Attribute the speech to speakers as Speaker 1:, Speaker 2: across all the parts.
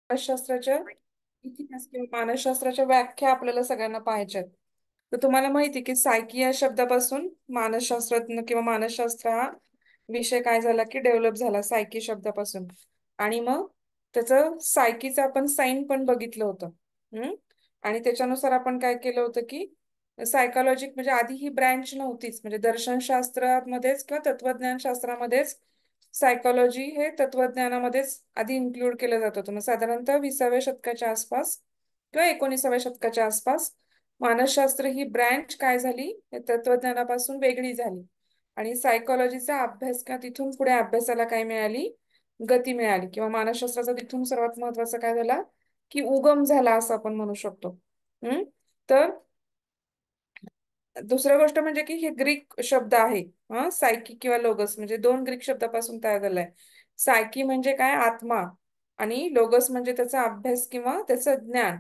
Speaker 1: मानसशास्त्राच्या इतिहास किंवा मानसशास्त्राच्या व्याख्या आपल्याला सगळ्यांना पाहिजेत. तर तुम्हाला माहिती आहे की सायकी या शब्दापासून मानसशास्त्रज्ञ किंवा मानसशास्त्र हा विषय काय झाला की डेव्हलप झाला सायकी शब्दापासून. आणि मग त्याचं सायकीचं आपण साइन पण बघितलं होतं. हम्म आणि त्याच्यानुसार आपण काय केलं होतं की सायकोलॉजिक म्हणजे आधी ही ब्रँच नव्हतीच, म्हणजे दर्शनशास्त्रामध्येच किंवा तत्वज्ञान शास्त्रामध्येच सायकोलॉजी हे तत्वज्ञानामध्येच आधी इन्क्लूड केलं जात होतं. मग साधारणतः 20व्या शतकाच्या आसपास किंवा 19व्या शतकाच्या आसपास मानसशास्त्र ही ब्रँच काय झाली, तत्वज्ञानापासून वेगळी झाली आणि सायकोलॉजीचा अभ्यास किंवा तिथून पुढे अभ्यासाला काय मिळाली, गती मिळाली. किंवा मानसशास्त्राचा तिथून सर्वात महत्वाचा काय झाला की उगम झाला असं आपण म्हणू शकतो. हम्म तर दुसरं गोष्ट म्हणजे की हे ग्रीक शब्द आहे. सायकी किंवा लोगस म्हणजे दोन ग्रीक शब्दापासून तयार झालाय. सायकी म्हणजे काय, आत्मा, आणि लोगस म्हणजे त्याचा अभ्यास किंवा त्याचं ज्ञान.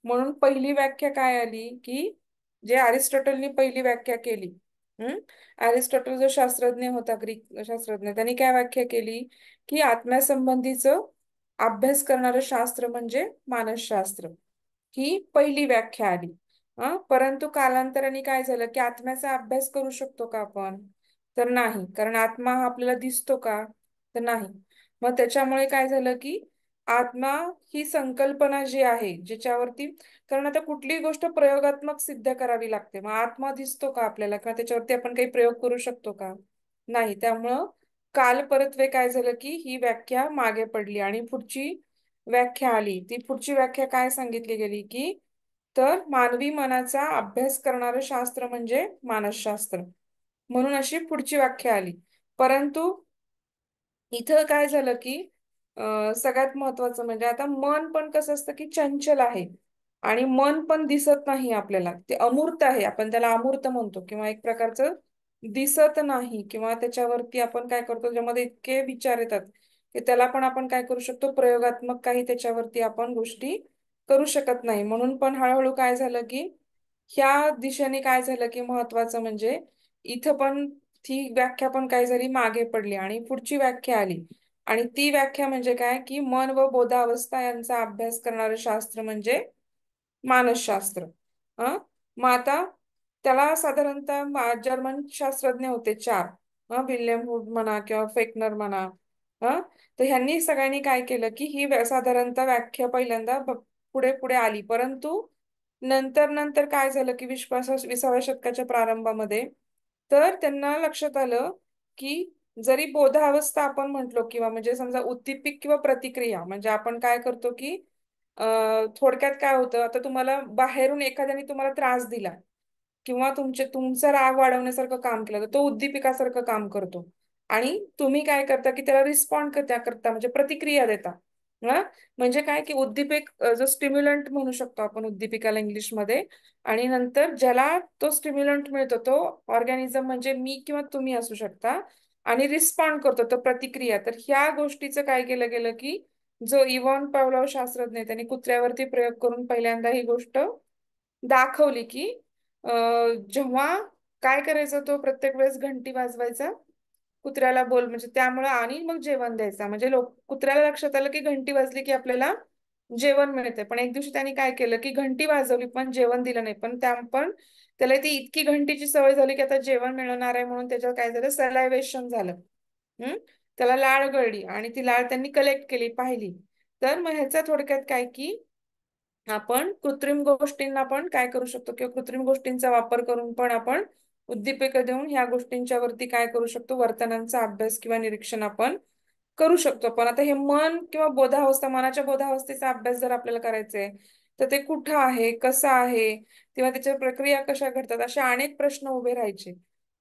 Speaker 1: म्हणून पहिली व्याख्या काय आली की जे अरिस्टॉटलनी पहिली व्याख्या केली. हम्म अरिस्टॉटल जो शास्त्रज्ञ होता, ग्रीक शास्त्रज्ञ, त्यांनी काय व्याख्या केली की आत्म्यासंबंधीचं अभ्यास करणारं शास्त्र म्हणजे मानसशास्त्र. ही पहिली व्याख्या आली. परंतु कालांतराने काय झालं की आत्म्याचा अभ्यास करू शकतो का आपण, तर नाही, कारण आत्मा हा आपल्याला दिसतो का, तर नाही. मग त्याच्यामुळे काय झालं की आत्मा ही संकल्पना जी आहे ज्याच्यावरती, कारण आता कुठलीही गोष्ट प्रयोगात्मक सिद्ध करावी लागते, मग आत्मा दिसतो का आपल्याला किंवा त्याच्यावरती आपण काही प्रयोग करू शकतो का, नाही. त्यामुळं काल परत्वे काय झालं की ही व्याख्या मागे पडली आणि पुढची व्याख्या आली. ती पुढची व्याख्या काय सांगितली गेली की तर मानवी मनाचा अभ्यास करणारं शास्त्र म्हणजे मानसशास्त्र, म्हणून अशी पुढची व्याख्या आली. परंतु इथं काय झालं की सगळ्यात महत्वाचं म्हणजे आता मन पण कसं असतं की चंचल आहे आणि मन पण दिसत नाही आपल्याला, ते अमूर्त आहे, आपण त्याला अमूर्त म्हणतो किंवा एक प्रकारचं दिसत नाही, किंवा त्याच्यावरती आपण काय करतो ज्यामध्ये इतके विचार येतात की त्याला पण आपण काय करू शकतो, प्रयोगात्मक काही त्याच्यावरती आपण गोष्टी करू शकत नाही. म्हणून पण हळूहळू काय झालं की ह्या दिशेने काय झालं की महत्वाचं म्हणजे इथं पण ती व्याख्या पण काय झाली, मागे पडली आणि पुढची व्याख्या आली. आणि ती व्याख्या म्हणजे काय की मन व बोधावस्था यांचा अभ्यास करणारं शास्त्र म्हणजे मानसशास्त्र. हं मग आता त्याला साधारणतः जर्मन शास्त्रज्ञ होते चार, विल्यम वूड म्हणा किंवा फेकनर म्हणा. तर ह्यांनी सगळ्यांनी काय केलं की ही साधारणतः व्याख्या पहिल्यांदा पुढे पुढे आली. परंतु नंतर नंतर काय झालं की 20व्या शतकाच्या प्रारंभामध्ये तर त्यांना लक्षात आलं की जरी बोधावस्था आपण म्हटलो किंवा म्हणजे समजा उद्दीपिक किंवा प्रतिक्रिया, म्हणजे आपण काय करतो की थोडक्यात काय होतं, आता तुम्हाला बाहेरून एखाद्याने तुम्हाला त्रास दिला किंवा तुमचा राग वाढवण्यासारखं काम केलं तर तो उद्दीपिकासारखं काम करतो. आणि तुम्ही काय करता की त्याला रिस्पॉन्ड करता म्हणजे प्रतिक्रिया देता. हा म्हणजे काय की उद्दीपक जो स्टिम्युलंट म्हणू शकतो आपण उद्दीपिकाला इंग्लिशमध्ये, आणि नंतर ज्याला तो स्टिम्युलंट मिळतो तो ऑर्गॅनिझम म्हणजे मी किंवा तुम्ही असू शकता, आणि रिस्पॉन्ड करतो तो प्रतिक्रिया. तर ह्या गोष्टीचं काय केलं गेलं की जो इव्हॉन पावलोव शास्त्रज्ञ आहे, त्यांनी कुत्र्यावरती प्रयोग करून पहिल्यांदा ही गोष्ट दाखवली की जेव्हा काय करायचं, तो प्रत्येक वेळेस घंटी वाजवायचा, कुत्र्याला बोल म्हणजे त्यामुळे, आणि मग जेवण द्यायचा. म्हणजे कुत्र्याला लक्षात आलं की घंटी वाजली की आपल्याला जेवण मिळते. पण एक दिवशी त्यांनी काय केलं की घंटी वाजवली पण जेवण दिलं नाही, पण त्याला ती इतकी घंटीची सवय झाली की आता जेवण मिळणार आहे म्हणून त्याच्यावर काय झालं, सलायवेशन झालं. त्याला लाळ गळली आणि ती लाळ त्यांनी कलेक्ट केली, पाहिली. तर मग ह्याचा थोडक्यात काय की आपण कृत्रिम गोष्टींना पण काय करू शकतो किंवा कृत्रिम गोष्टींचा वापर करून पण आपण उद्दीपक देऊन ह्या गोष्टींच्या वरती काय करू शकतो, वर्तनांचा अभ्यास किंवा निरीक्षण आपण करू शकतो. पण आता हे मन किंवा बोधावस्था, मनाच्या बोधावस्थेचा अभ्यास जर आपल्याला करायचा आहे तर ते कुठं आहे, कसं आहे, किंवा त्याच्या प्रक्रिया कशा घडतात, असे अनेक प्रश्न उभे राहायचे.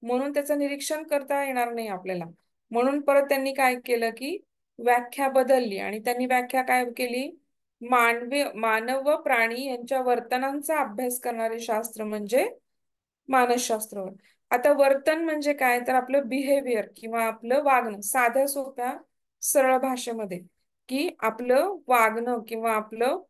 Speaker 1: म्हणून त्याचं निरीक्षण करता येणार नाही आपल्याला. म्हणून परत त्यांनी काय केलं की व्याख्या बदलली आणि त्यांनी व्याख्या काय केली, मानव व प्राणी यांच्या वर्तनांचा अभ्यास करणारे शास्त्र म्हणजे मानसशास्त्र. आता वर्तन म्हणजे काय, तर आपलं बिहेवियर किंवा आपलं वागणं, साध्या सोप्या सरळ भाषेमध्ये की आपलं वागणं किंवा आपलं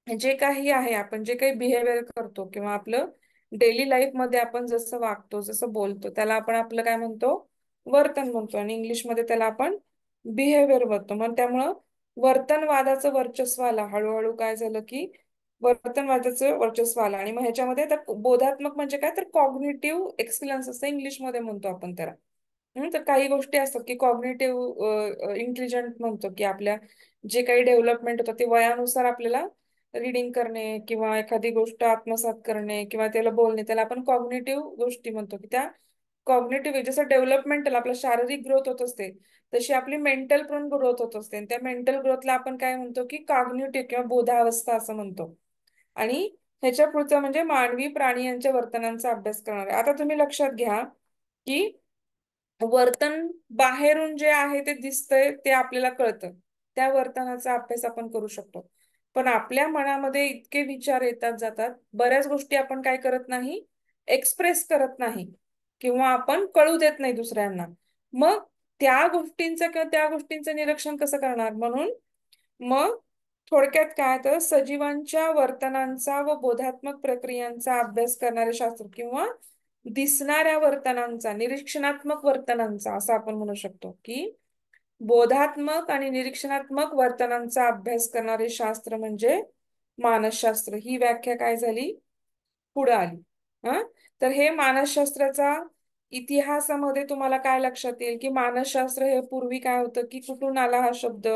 Speaker 1: जे काही आहे, आपण जे काही बिहेवियर करतो किंवा आपलं डेली लाईफ मध्ये आपण जसं वागतो, जसं बोलतो, त्याला आपण आपलं काय म्हणतो, वर्तन म्हणतो, आणि इंग्लिशमध्ये त्याला आपण बिहेवियर म्हणतो. मग त्यामुळं वर्तनवादाचं वर्चस्व आलं हळूहळू. काय झालं की वर्तनवादाचं वर्चस्व आलं, आणि मग ह्याच्यामध्ये आता बोधात्मक म्हणजे काय, तर कॉग्निटिव्ह एक्सलन्स असं इंग्लिशमध्ये म्हणतो आपण त्याला. तर काही गोष्टी असतात की कॉग्निटिव्ह इंटेलिजंट म्हणतो, की आपल्या जे काही डेव्हलपमेंट होतं ते वयानुसार आपल्याला रीडिंग करणे किंवा एखादी गोष्ट आत्मसात करणे किंवा त्याला बोलणे, त्याला आपण कॉग्निटिव्ह गोष्टी म्हणतो. की त्या कॉग्निटिव्ह जसं डेव्हलपमेंटल आपलं शारीरिक ग्रोथ होत असते, तशी आपली मेंटल पण ग्रोथ होत असते. आणि त्या मेंटल ग्रोथला आपण काय म्हणतो, की कॉग्निटिव्ह किंवा बोधावस्था असं म्हणतो. आणि ह्याच्या पुढचं म्हणजे मानवी प्राणी यांच्या वर्तनांचा अभ्यास करणार आहे. आता तुम्ही लक्षात घ्या की वर्तन बाहेरून जे आहे ते दिसतंय ते आपल्याला कळतं, त्या वर्तनाचा अभ्यास आपण करू शकतो. पण आपल्या मनामध्ये इतके विचार येतात जातात, बऱ्याच गोष्टी आपण काय करत नाही, एक्सप्रेस करत नाही किंवा आपण कळू देत नाही दुसऱ्यांना. मग त्या गोष्टींचं किंवा त्या गोष्टींचं निरीक्षण कसं करणार? म्हणून मग थोडक्यात काय, तर सजीवांच्या वर्तनांचा व बोधात्मक प्रक्रियांचा अभ्यास करणारे शास्त्र किंवा दिसणाऱ्या वर्तनांचा, निरीक्षणात्मक वर्तनांचा असं आपण म्हणू शकतो, की बोधात्मक आणि निरीक्षणात्मक वर्तनांचा अभ्यास करणारे शास्त्र म्हणजे मानसशास्त्र. ही व्याख्या काय झाली, पुढे आली. हा, तर हे मानसशास्त्राचा इतिहासामध्ये तुम्हाला काय लक्षात येईल, की मानसशास्त्र हे पूर्वी काय होतं, की कुठून आला हा शब्द,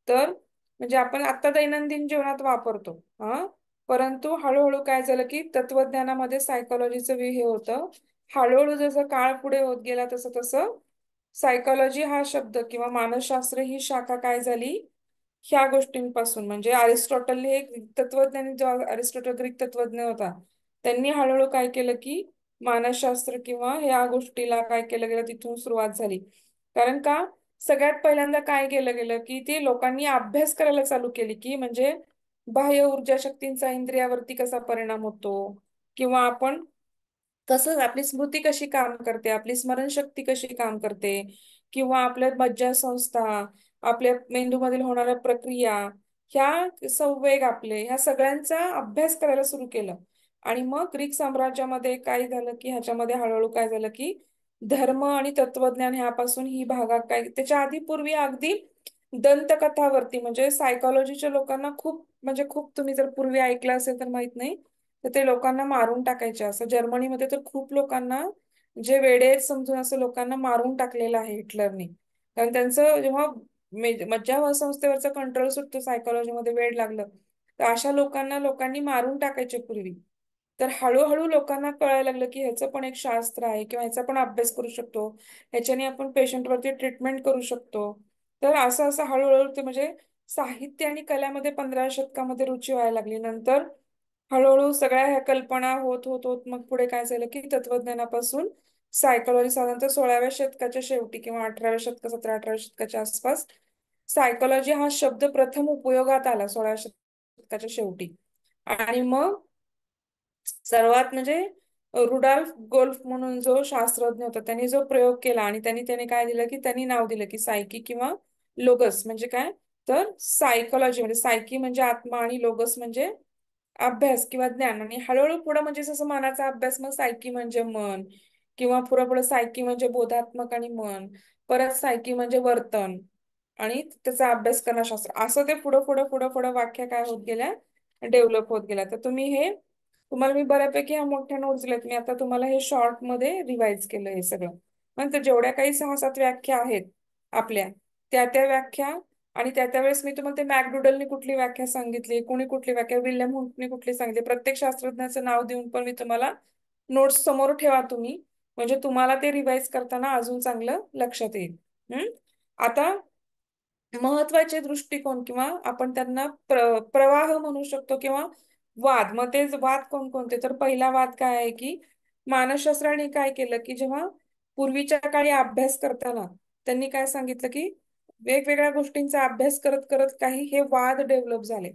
Speaker 1: तर म्हणजे आपण आता दैनंदिन जीवनात वापरतो. हा, परंतु हळूहळू काय झालं, की तत्वज्ञानामध्ये सायकोलॉजीचं हे होतं. हळूहळू जसं काळ पुढे होत गेला तसं तसं सायकोलॉजी हा शब्द किंवा मानसशास्त्र ही शाखा काय झाली, ह्या गोष्टींपासून म्हणजे अरिस्टॉटल हे एक तत्वज्ञानी, जो अरिस्टॉटल ग्रीक तत्वज्ञ होता, त्यांनी हळूहळू काय केलं, की मानसशास्त्र किंवा ह्या गोष्टीला काय केलं गेलं, तिथून सुरुवात झाली. कारण का, सगळ्यात पहिल्यांदा काय केलं गेलं, की ते लोकांनी अभ्यास करायला चालू केली, की म्हणजे बाह्य ऊर्जा शक्तींचा इंद्रियावरती कसा परिणाम होतो, किंवा आपण कसं आपली स्मृती कशी काम करते, आपली स्मरणशक्ती कशी काम करते, किंवा आपल्या मज्जासंस्था, आपल्या मेंदूमधील होणाऱ्या प्रक्रिया, ह्या संवेग आपले, ह्या सगळ्यांचा अभ्यास करायला सुरू केलं. आणि मग ग्रीक साम्राज्यामध्ये काय झालं, की ह्याच्यामध्ये हळूहळू काय झालं, की धर्म आणि तत्वज्ञान ह्यापासून ही भागात काय, त्याच्या आधी पूर्वी अगदी दंतकथावरती म्हणजे सायकोलॉजीच्या लोकांना खूप, म्हणजे खूप, तुम्ही जर पूर्वी ऐकलं असेल तर माहित नाही, तर ते लोकांना मारून टाकायचे. असं जर्मनीमध्ये तर खूप लोकांना, जे वेडे आहेत समजून असं लोकांना मारून टाकलेलं आहे हिटलरनी. कारण त्यांचं जेव्हा मज्जा संस्थेवरचा कंट्रोल सुटतो, सायकोलॉजीमध्ये वेड लागलं, तर अशा लोकांना लोकांनी मारून टाकायचे पूर्वी. तर हळूहळू लोकांना कळायला लागलं की ह्याचं पण एक शास्त्र आहे किंवा ह्याचा पण अभ्यास करू शकतो, ह्याच्याने आपण पेशंटवरती ट्रीटमेंट करू शकतो. तर असं असं हळूहळू ते म्हणजे साहित्य आणि कलेमध्ये 15व्या शतकामध्ये रुची व्हायला लागली. नंतर हळूहळू सगळ्या ह्या कल्पना होत होत होत मग पुढे काय झालं, की तत्वज्ञानापासून सायकोलॉजी साधारणतः 16व्या शतकाच्या शेवटी किंवा 18व्या शतका 17-18व्या शतकाच्या आसपास सायकोलॉजी हा शब्द प्रथम उपयोगात आला, 16व्या शतकाच्या शेवटी. आणि मग सर्वात म्हणजे रुडॉल्फ गोल्फ म्हणून जो शास्त्रज्ञ होता, त्यांनी जो प्रयोग केला, आणि त्यांनी काय दिलं, की त्यांनी नाव दिलं की सायकी किंवा लोगस. म्हणजे काय, तर सायकोलॉजी म्हणजे सायकी म्हणजे आत्मा आणि लोगस म्हणजे अभ्यास किंवा ज्ञान. आणि हळूहळू पुढे म्हणजे जसं मनाचा अभ्यास, मग सायकी म्हणजे मन, किंवा पुढे पुढे सायकी म्हणजे बोधात्मक आणि मन, परत सायकी म्हणजे वर्तन आणि त्याचा अभ्यास करणं शास्त्र, असं ते पुढं पुढं पुढं पुढं व्याख्या काय होत गेल्या, डेव्हलप होत गेल्या. तर तुम्ही हे, तुम्हाला मी बऱ्यापैकी ह्या मोठ्या नोट्स दिल्यात, मी आता तुम्हाला हे शॉर्ट मध्ये रिवाइज केलं हे सगळं. नंतर जेवढ्या काही 6-7 व्याख्या आहेत आपल्या, त्या व्याख्या, आणि त्या वेळेस मी तुम्हाला ते मॅकडुडलनी कुठली व्याख्या सांगितली, कोणी कुठली व्याख्या, विल्यम हुंटनी कुठली सांगितली, प्रत्येक शास्त्रज्ञाचं नाव देऊन पण मी तुम्हाला नोट्स समोर ठेवा तुम्ही, म्हणजे तुम्हाला ते रिवाइज करताना अजून चांगलं लक्षात येईल. आता महत्वाचे दृष्टिकोन किंवा आपण त्यांना प्रवाह म्हणू शकतो किंवा वाद. मग ते वाद कोणकोणते, तर पहिला वाद काय आहे, की मानसशास्त्राने काय केलं, की जेव्हा पूर्वीच्या काळी अभ्यास करताना त्यांनी काय सांगितलं, की वेगवेगळ्या गोष्टींचा अभ्यास करत करत काही हे वाद डेव्हलप झाले.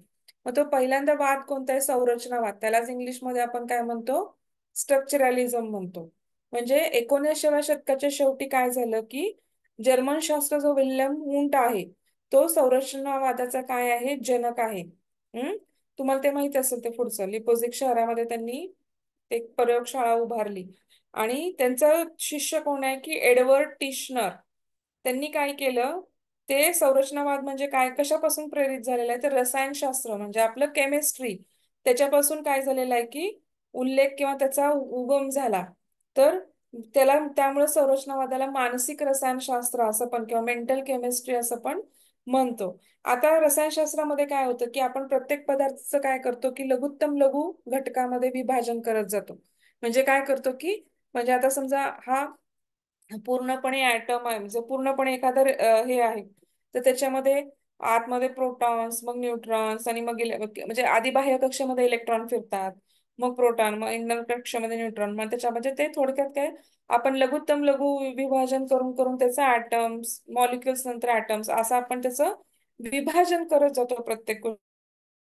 Speaker 1: मग तो पहिल्यांदा वाद कोणता आहे, संरचनावाद. त्यालाच इंग्लिशमध्ये आपण काय म्हणतो, स्ट्रक्चरलिझम म्हणतो. म्हणजे 19व्या शतकाच्या शेवटी काय झालं, की जर्मन शास्त्र जो विल्यम वुंट आहे, तो संरचनावादाचा काय आहे, जनक आहे. तुम्हाला ते माहिती असेल, ते पुढचं लिपोझिक शहरामध्ये त्यांनी एक प्रयोगशाळा उभारली. आणि त्यांचा शिष्य कोण आहे, की एडवर्ड टिशनर. त्यांनी काय केलं, ते संरचनावाद म्हणजे काय, कशापासून प्रेरित झालेलं आहे तर रसायनशास्त्र म्हणजे आपलं केमिस्ट्री, त्याच्यापासून काय झालेलं आहे की उल्लेख किंवा त्याचा उगम झाला. तर त्याला त्यामुळे संरचनावादाला मानसिक रसायनशास्त्र असं पण किंवा मेंटल केमिस्ट्री असं पण म्हणतो. आता रसायनशास्त्रामध्ये काय होतं की आपण प्रत्येक पदार्थाचं काय करतो की लघुत्तम लघु घटकामध्ये विभाजन करत जातो. म्हणजे काय करतो की म्हणजे आता समजा हा पूर्णपणे ऍटम आहे, म्हणजे पूर्णपणे एखादं हे आहे, तर त्याच्यामध्ये आतमध्ये प्रोटॉन्स, मग न्यूट्रॉन्स आणि मग म्हणजे आधी बाह्य कक्षेमध्ये इलेक्ट्रॉन फिरतात, मग प्रोटॉन, मग इंधन कक्षामध्ये न्यूट्रॉन, मग त्याच्यामध्ये ते थोडक्यात काय आपण लघुत्तम लघु विभाजन करून करून त्याचं ऍटम्स, मॉलिक्युल्स, नंतर ऍटम्स असं आपण त्याचं विभाजन करत जातो प्रत्येक गोष्ट.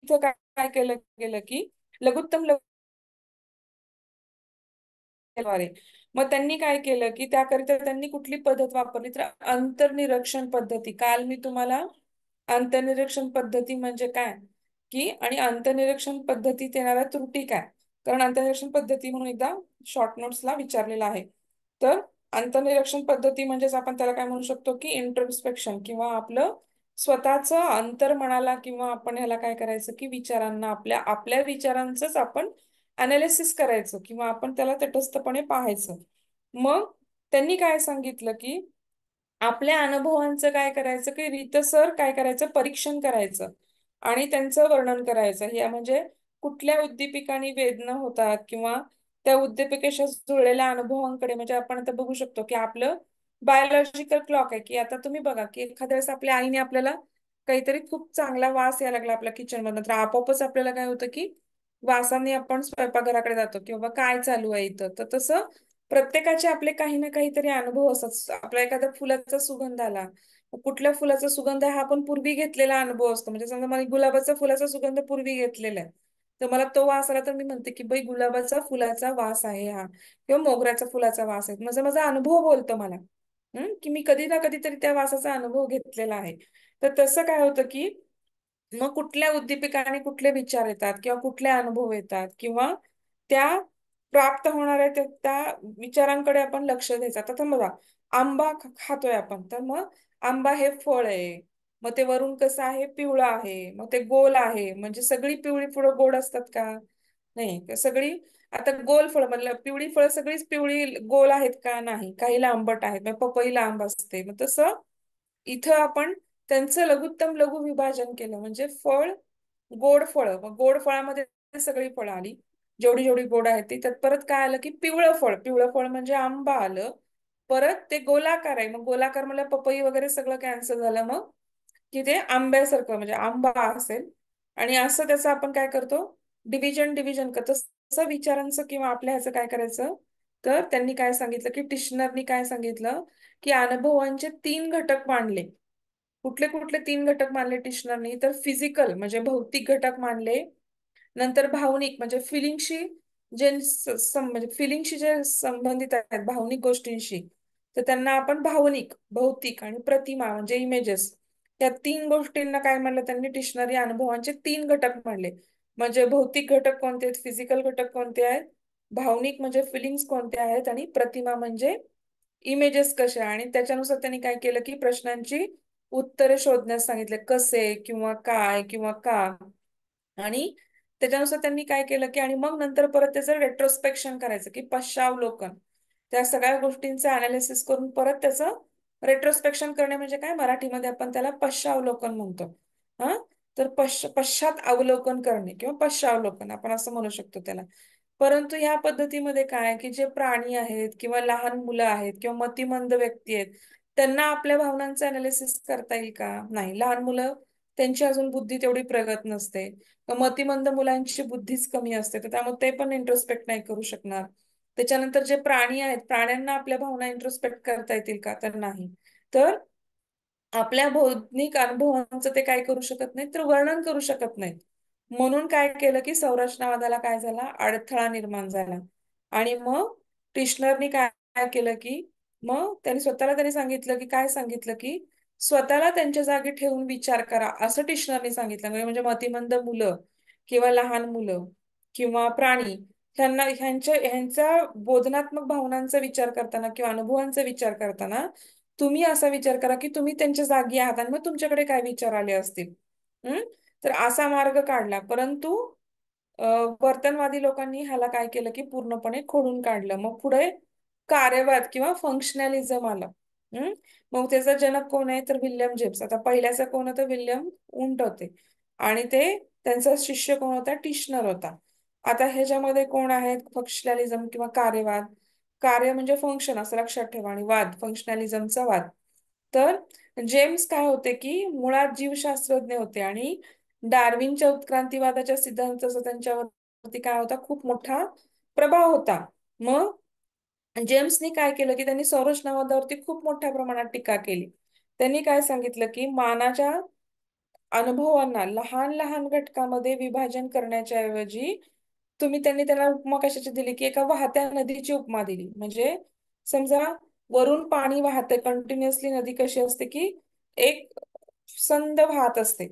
Speaker 1: इथं काय काय केलं गेलं की लघुत्तम द्वारे मग त्यांनी काय केलं की त्याकरिता त्यांनी कुठली पद्धत वापरली तर अंतर्निरीक्षण पद्धती. काल मी तुम्हाला अंतर्निरीक्षण पद्धती म्हणजे काय की आणि अंतर्निरीक्षण पद्धतीत येणाऱ्या त्रुटी काय, कारण अंतर्निरीक्षण पद्धती म्हणून एकदा शॉर्ट नोट्सला विचारलेला आहे. तर अंतर्निरीक्षण पद्धती म्हणजेच आपण त्याला काय म्हणू शकतो की इंट्रोस्पेक्शन किंवा आपलं स्वतःचं अंतर्मनाला किंवा आपण ह्याला काय करायचं की विचारांना आपल्या आपल्या विचारांचंच आपण अनालिसिस करायचं किंवा आपण त्याला तटस्थपणे पाहायचं. मग त्यांनी काय सांगितलं की आपल्या अनुभवांचं काय करायचं की रीतसर काय करायचं परीक्षण करायचं आणि त्यांचं वर्णन करायचं. या म्हणजे कुठल्या उद्दीपिकाने वेदना होतात किंवा त्या उद्दीपिकेशी जुळलेल्या अनुभवांकडे, म्हणजे आपण आता बघू शकतो की आपलं बायोलॉजिकल क्लॉक आहे की आता तुम्ही बघा की एखाद्या वेळेस आपल्या आईने आपल्याला काहीतरी खूप चांगला वास यायला लागला आपल्या किचन मधून, तर आपोआपच आपल्याला काय होतं की वासाने आपण स्वयंपाकघराकडे जातो किंवा काय चालू आहे इथं. तर तसं प्रत्येकाचे आपले काही ना काहीतरी अनुभव असतात. आपला एखाद्या फुलाचा सुगंध आला, कुठल्या फुलाचा सुगंध आहे हा आपण पूर्वी घेतलेला अनुभव असतो. म्हणजे समजा मला गुलाबाचा फुलाचा सुगंध पूर्वी घेतलेला आहे, तर मला तो वास आला तर मी म्हणते की बाई गुलाबाचा फुलाचा वास आहे हा, किंवा मोगऱ्याचा फुलाचा वास आहे. म्हणजे माझा अनुभव बोलतो मला की मी कधी ना कधीतरी त्या वासाचा अनुभव घेतलेला आहे. तर तसं काय होतं की मग कुठल्या उद्दीपिकाने कुठले विचार येतात किंवा कुठले अनुभव येतात किंवा त्या प्राप्त होणाऱ्या त्या विचारांकडे आपण लक्ष द्यायचं. आता बघा आंबा खातोय आपण, तर मग आंबा हे फळ आहे, मग ते वरून कसं आहे पिवळं आहे, मग ते गोल आहे. म्हणजे सगळी पिवळी फळं गोड असतात का, नाही. सगळी आता गोल फळ म्हणलं पिवळी फळं सगळीच पिवळी गोल आहेत का, नाही. काहीला आंबट आहेत, मग पपईला आंब असते. मग तसं इथं आपण त्यांचं लघुत्तम लघु विभाजन केलं म्हणजे फळ, गोड फळ, मग गोड फळामध्ये सगळी फळं आली जेवढी जेवढी गोड आहेत ती. त्यात परत काय आलं की पिवळं फळ, पिवळं फळ म्हणजे आंबा आलं. परत ते गोलाकार आहे, मग गोलाकार म्हणजे पपई वगैरे सगळं कॅन्सल झालं. मग की ते आंब्यासारखं म्हणजे आंबा असेल. आणि असं त्याचं आपण काय करतो डिव्हिजन डिव्हिजन करतो. तसं विचारांचं किंवा आपल्या ह्याचं काय करायचं, तर त्यांनी काय सांगितलं की टिश्नरनी काय सांगितलं की अनुभवांचे 3 घटक मांडले. कुठले कुठले 3 घटक मानले टिश्नरनी, तर फिजिकल म्हणजे भौतिक घटक मानले, नंतर भावनिक म्हणजे फिलिंगशी जे म्हणजे फिलिंगशी जे संबंधित आहेत भावनिक गोष्टींशी, तर त्यांना आपण भावनिक, भौतिक आणि प्रतिमा म्हणजे इमेजेस, त्या 3 गोष्टींना काय म्हणलं त्यांनी टिश्नरी अनुभवांचे 3 घटक म्हणले. म्हणजे भौतिक घटक कोणते आहेत, फिजिकल घटक कोणते आहेत, भावनिक म्हणजे फिलिंग्स कोणते आहेत, आणि प्रतिमा म्हणजे इमेजेस कशा. आणि त्याच्यानुसार त्यांनी काय केलं की प्रश्नांची उत्तरे शोधण्यास सांगितले, कसे किंवा काय किंवा का. आणि त्याच्यानुसार त्यांनी काय केलं की आणि मग नंतर परत त्याचं रेट्रोस्पेक्शन करायचं की पश्चावलोकन, त्या सगळ्या गोष्टींचं अनालिसिस करून परत त्याचं रेट्रोस्पेक्शन करणे म्हणजे काय, मराठीमध्ये आपण त्याला पश्चावलोकन म्हणतो. हा, तर पश्चात अवलोकन करणे किंवा पश्चावलोकन आपण असं म्हणू शकतो त्याला. परंतु ह्या पद्धतीमध्ये काय की जे प्राणी आहेत किंवा लहान मुलं आहेत किंवा मतिमंद व्यक्ती आहेत, त्यांना आपल्या भावनांचं अनालिसिस करता येईल का, नाही. लहान मुलं, त्यांची अजून बुद्धी तेवढी प्रगत नसते. मतिमंद मुलांची बुद्धीच कमी असते, तर त्यामुळे ते पण इंट्रोस्पेक्ट नाही करू शकणार. त्याच्यानंतर जे प्राणी आहेत, प्राण्यांना आपल्या भावना इंट्रोस्पेक्ट करता येतील का, तर नाही. तर आपल्या भौतिक अनुभवांचं ते काय करू शकत नाहीत, तर वर्णन करू शकत नाहीत. म्हणून काय केलं की संरचनावादाला काय झाला, अडथळा निर्माण झाला. आणि मग टिश्नरनी काय काय केलं की मग त्यांनी सांगितलं की काय सांगितलं की स्वतःला त्यांच्या जागी ठेवून विचार करा असं टिश्नरनी सांगितलं. म्हणजे मतिमंद मुलं किंवा लहान मुलं किंवा प्राणी, ह्यांच्या ह्यांचा बोधनात्मक भावनांचा विचार करताना किंवा अनुभवांचा विचार करताना तुम्ही असा विचार करा की तुम्ही त्यांच्या जागी आहात आणि मग तुमच्याकडे काय विचार आले असतील. हम्म. तर असा मार्ग काढला, परंतु अ, वर्तनवादी लोकांनी ह्याला काय केलं की पूर्णपणे खोडून काढलं. मग पुढे कार्यवाद किंवा फंक्शनॅलिझम आलं. हम्म. मग त्याचा जनक कोण आहे तर विल्यम जेम्स. आता पहिल्याचा कोण होतं, विल्यम उंट होते. आणि ते त्यांचा शिष्य कोण होता, टिशनर होता. आता ह्याच्यामध्ये कोण आहेत, फंक्शनॅलिझम किंवा कार्यवाद. कार्य म्हणजे फंक्शन असं लक्षात ठेवा, आणि वाद फंक्शनॅलिझमचा वाद. तर जेम्स काय होते की मुळात जीवशास्त्रज्ञ होते, आणि डार्विनच्या उत्क्रांतीवादाच्या सिद्धांताचा त्यांच्यावरती काय होता, खूप मोठा प्रभाव होता. मग जेम्सनी काय केलं की त्यांनी संरचनावादावरती खूप मोठ्या प्रमाणात टीका केली. त्यांनी काय सांगितलं की मानाच्या अनुभवांना लहान लहान घटकामध्ये विभाजन करण्याच्या ऐवजी त्यांनी त्याला उपमा कशाची दिली की एका वाहत्या नदीची उपमा दिली. म्हणजे समजा वरून पाणी वाहते कंटिन्युअसली, नदी कशी असते की एक संद वाहत असते.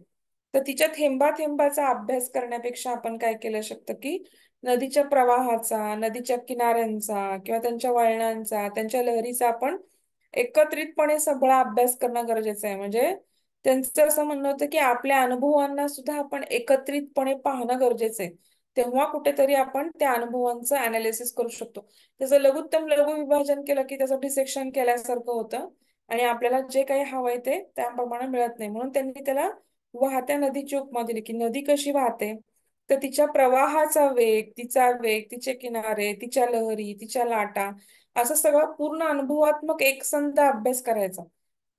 Speaker 1: तर तिच्या थेंबा थेंबाचा अभ्यास करण्यापेक्षा आपण काय केलं शकतं की नदीच्या प्रवाहाचा, नदीच्या किनाऱ्यांचा किंवा त्यांच्या वळणांचा, त्यांच्या लहरीचा आपण एकत्रितपणे सगळा अभ्यास करणं गरजेचं आहे. म्हणजे त्यांचं असं म्हणणं होतं की आपल्या अनुभवांना सुद्धा आपण एकत्रितपणे पाहणं गरजेचं आहे. तेव्हा कुठेतरी आपण त्या अनुभवांचं अनालिसिस करू शकतो. त्याचं लघुत्तम लघु विभाजन केलं की त्याचं डिसेक्शन केल्यासारखं होतं, आणि आपल्याला जे काही हवंय ते त्याप्रमाणे मिळत नाही. म्हणून त्यांनी त्याला वाहत्या नदीची उपमा दिली की नदी कशी वाहते, तर तिच्या प्रवाहाचा वेग, तिचा वेग, तिचे किनारे, तिच्या लहरी, तिच्या लाटा, असं सगळं पूर्ण अनुभवात्मक एकसंध अभ्यास करायचा.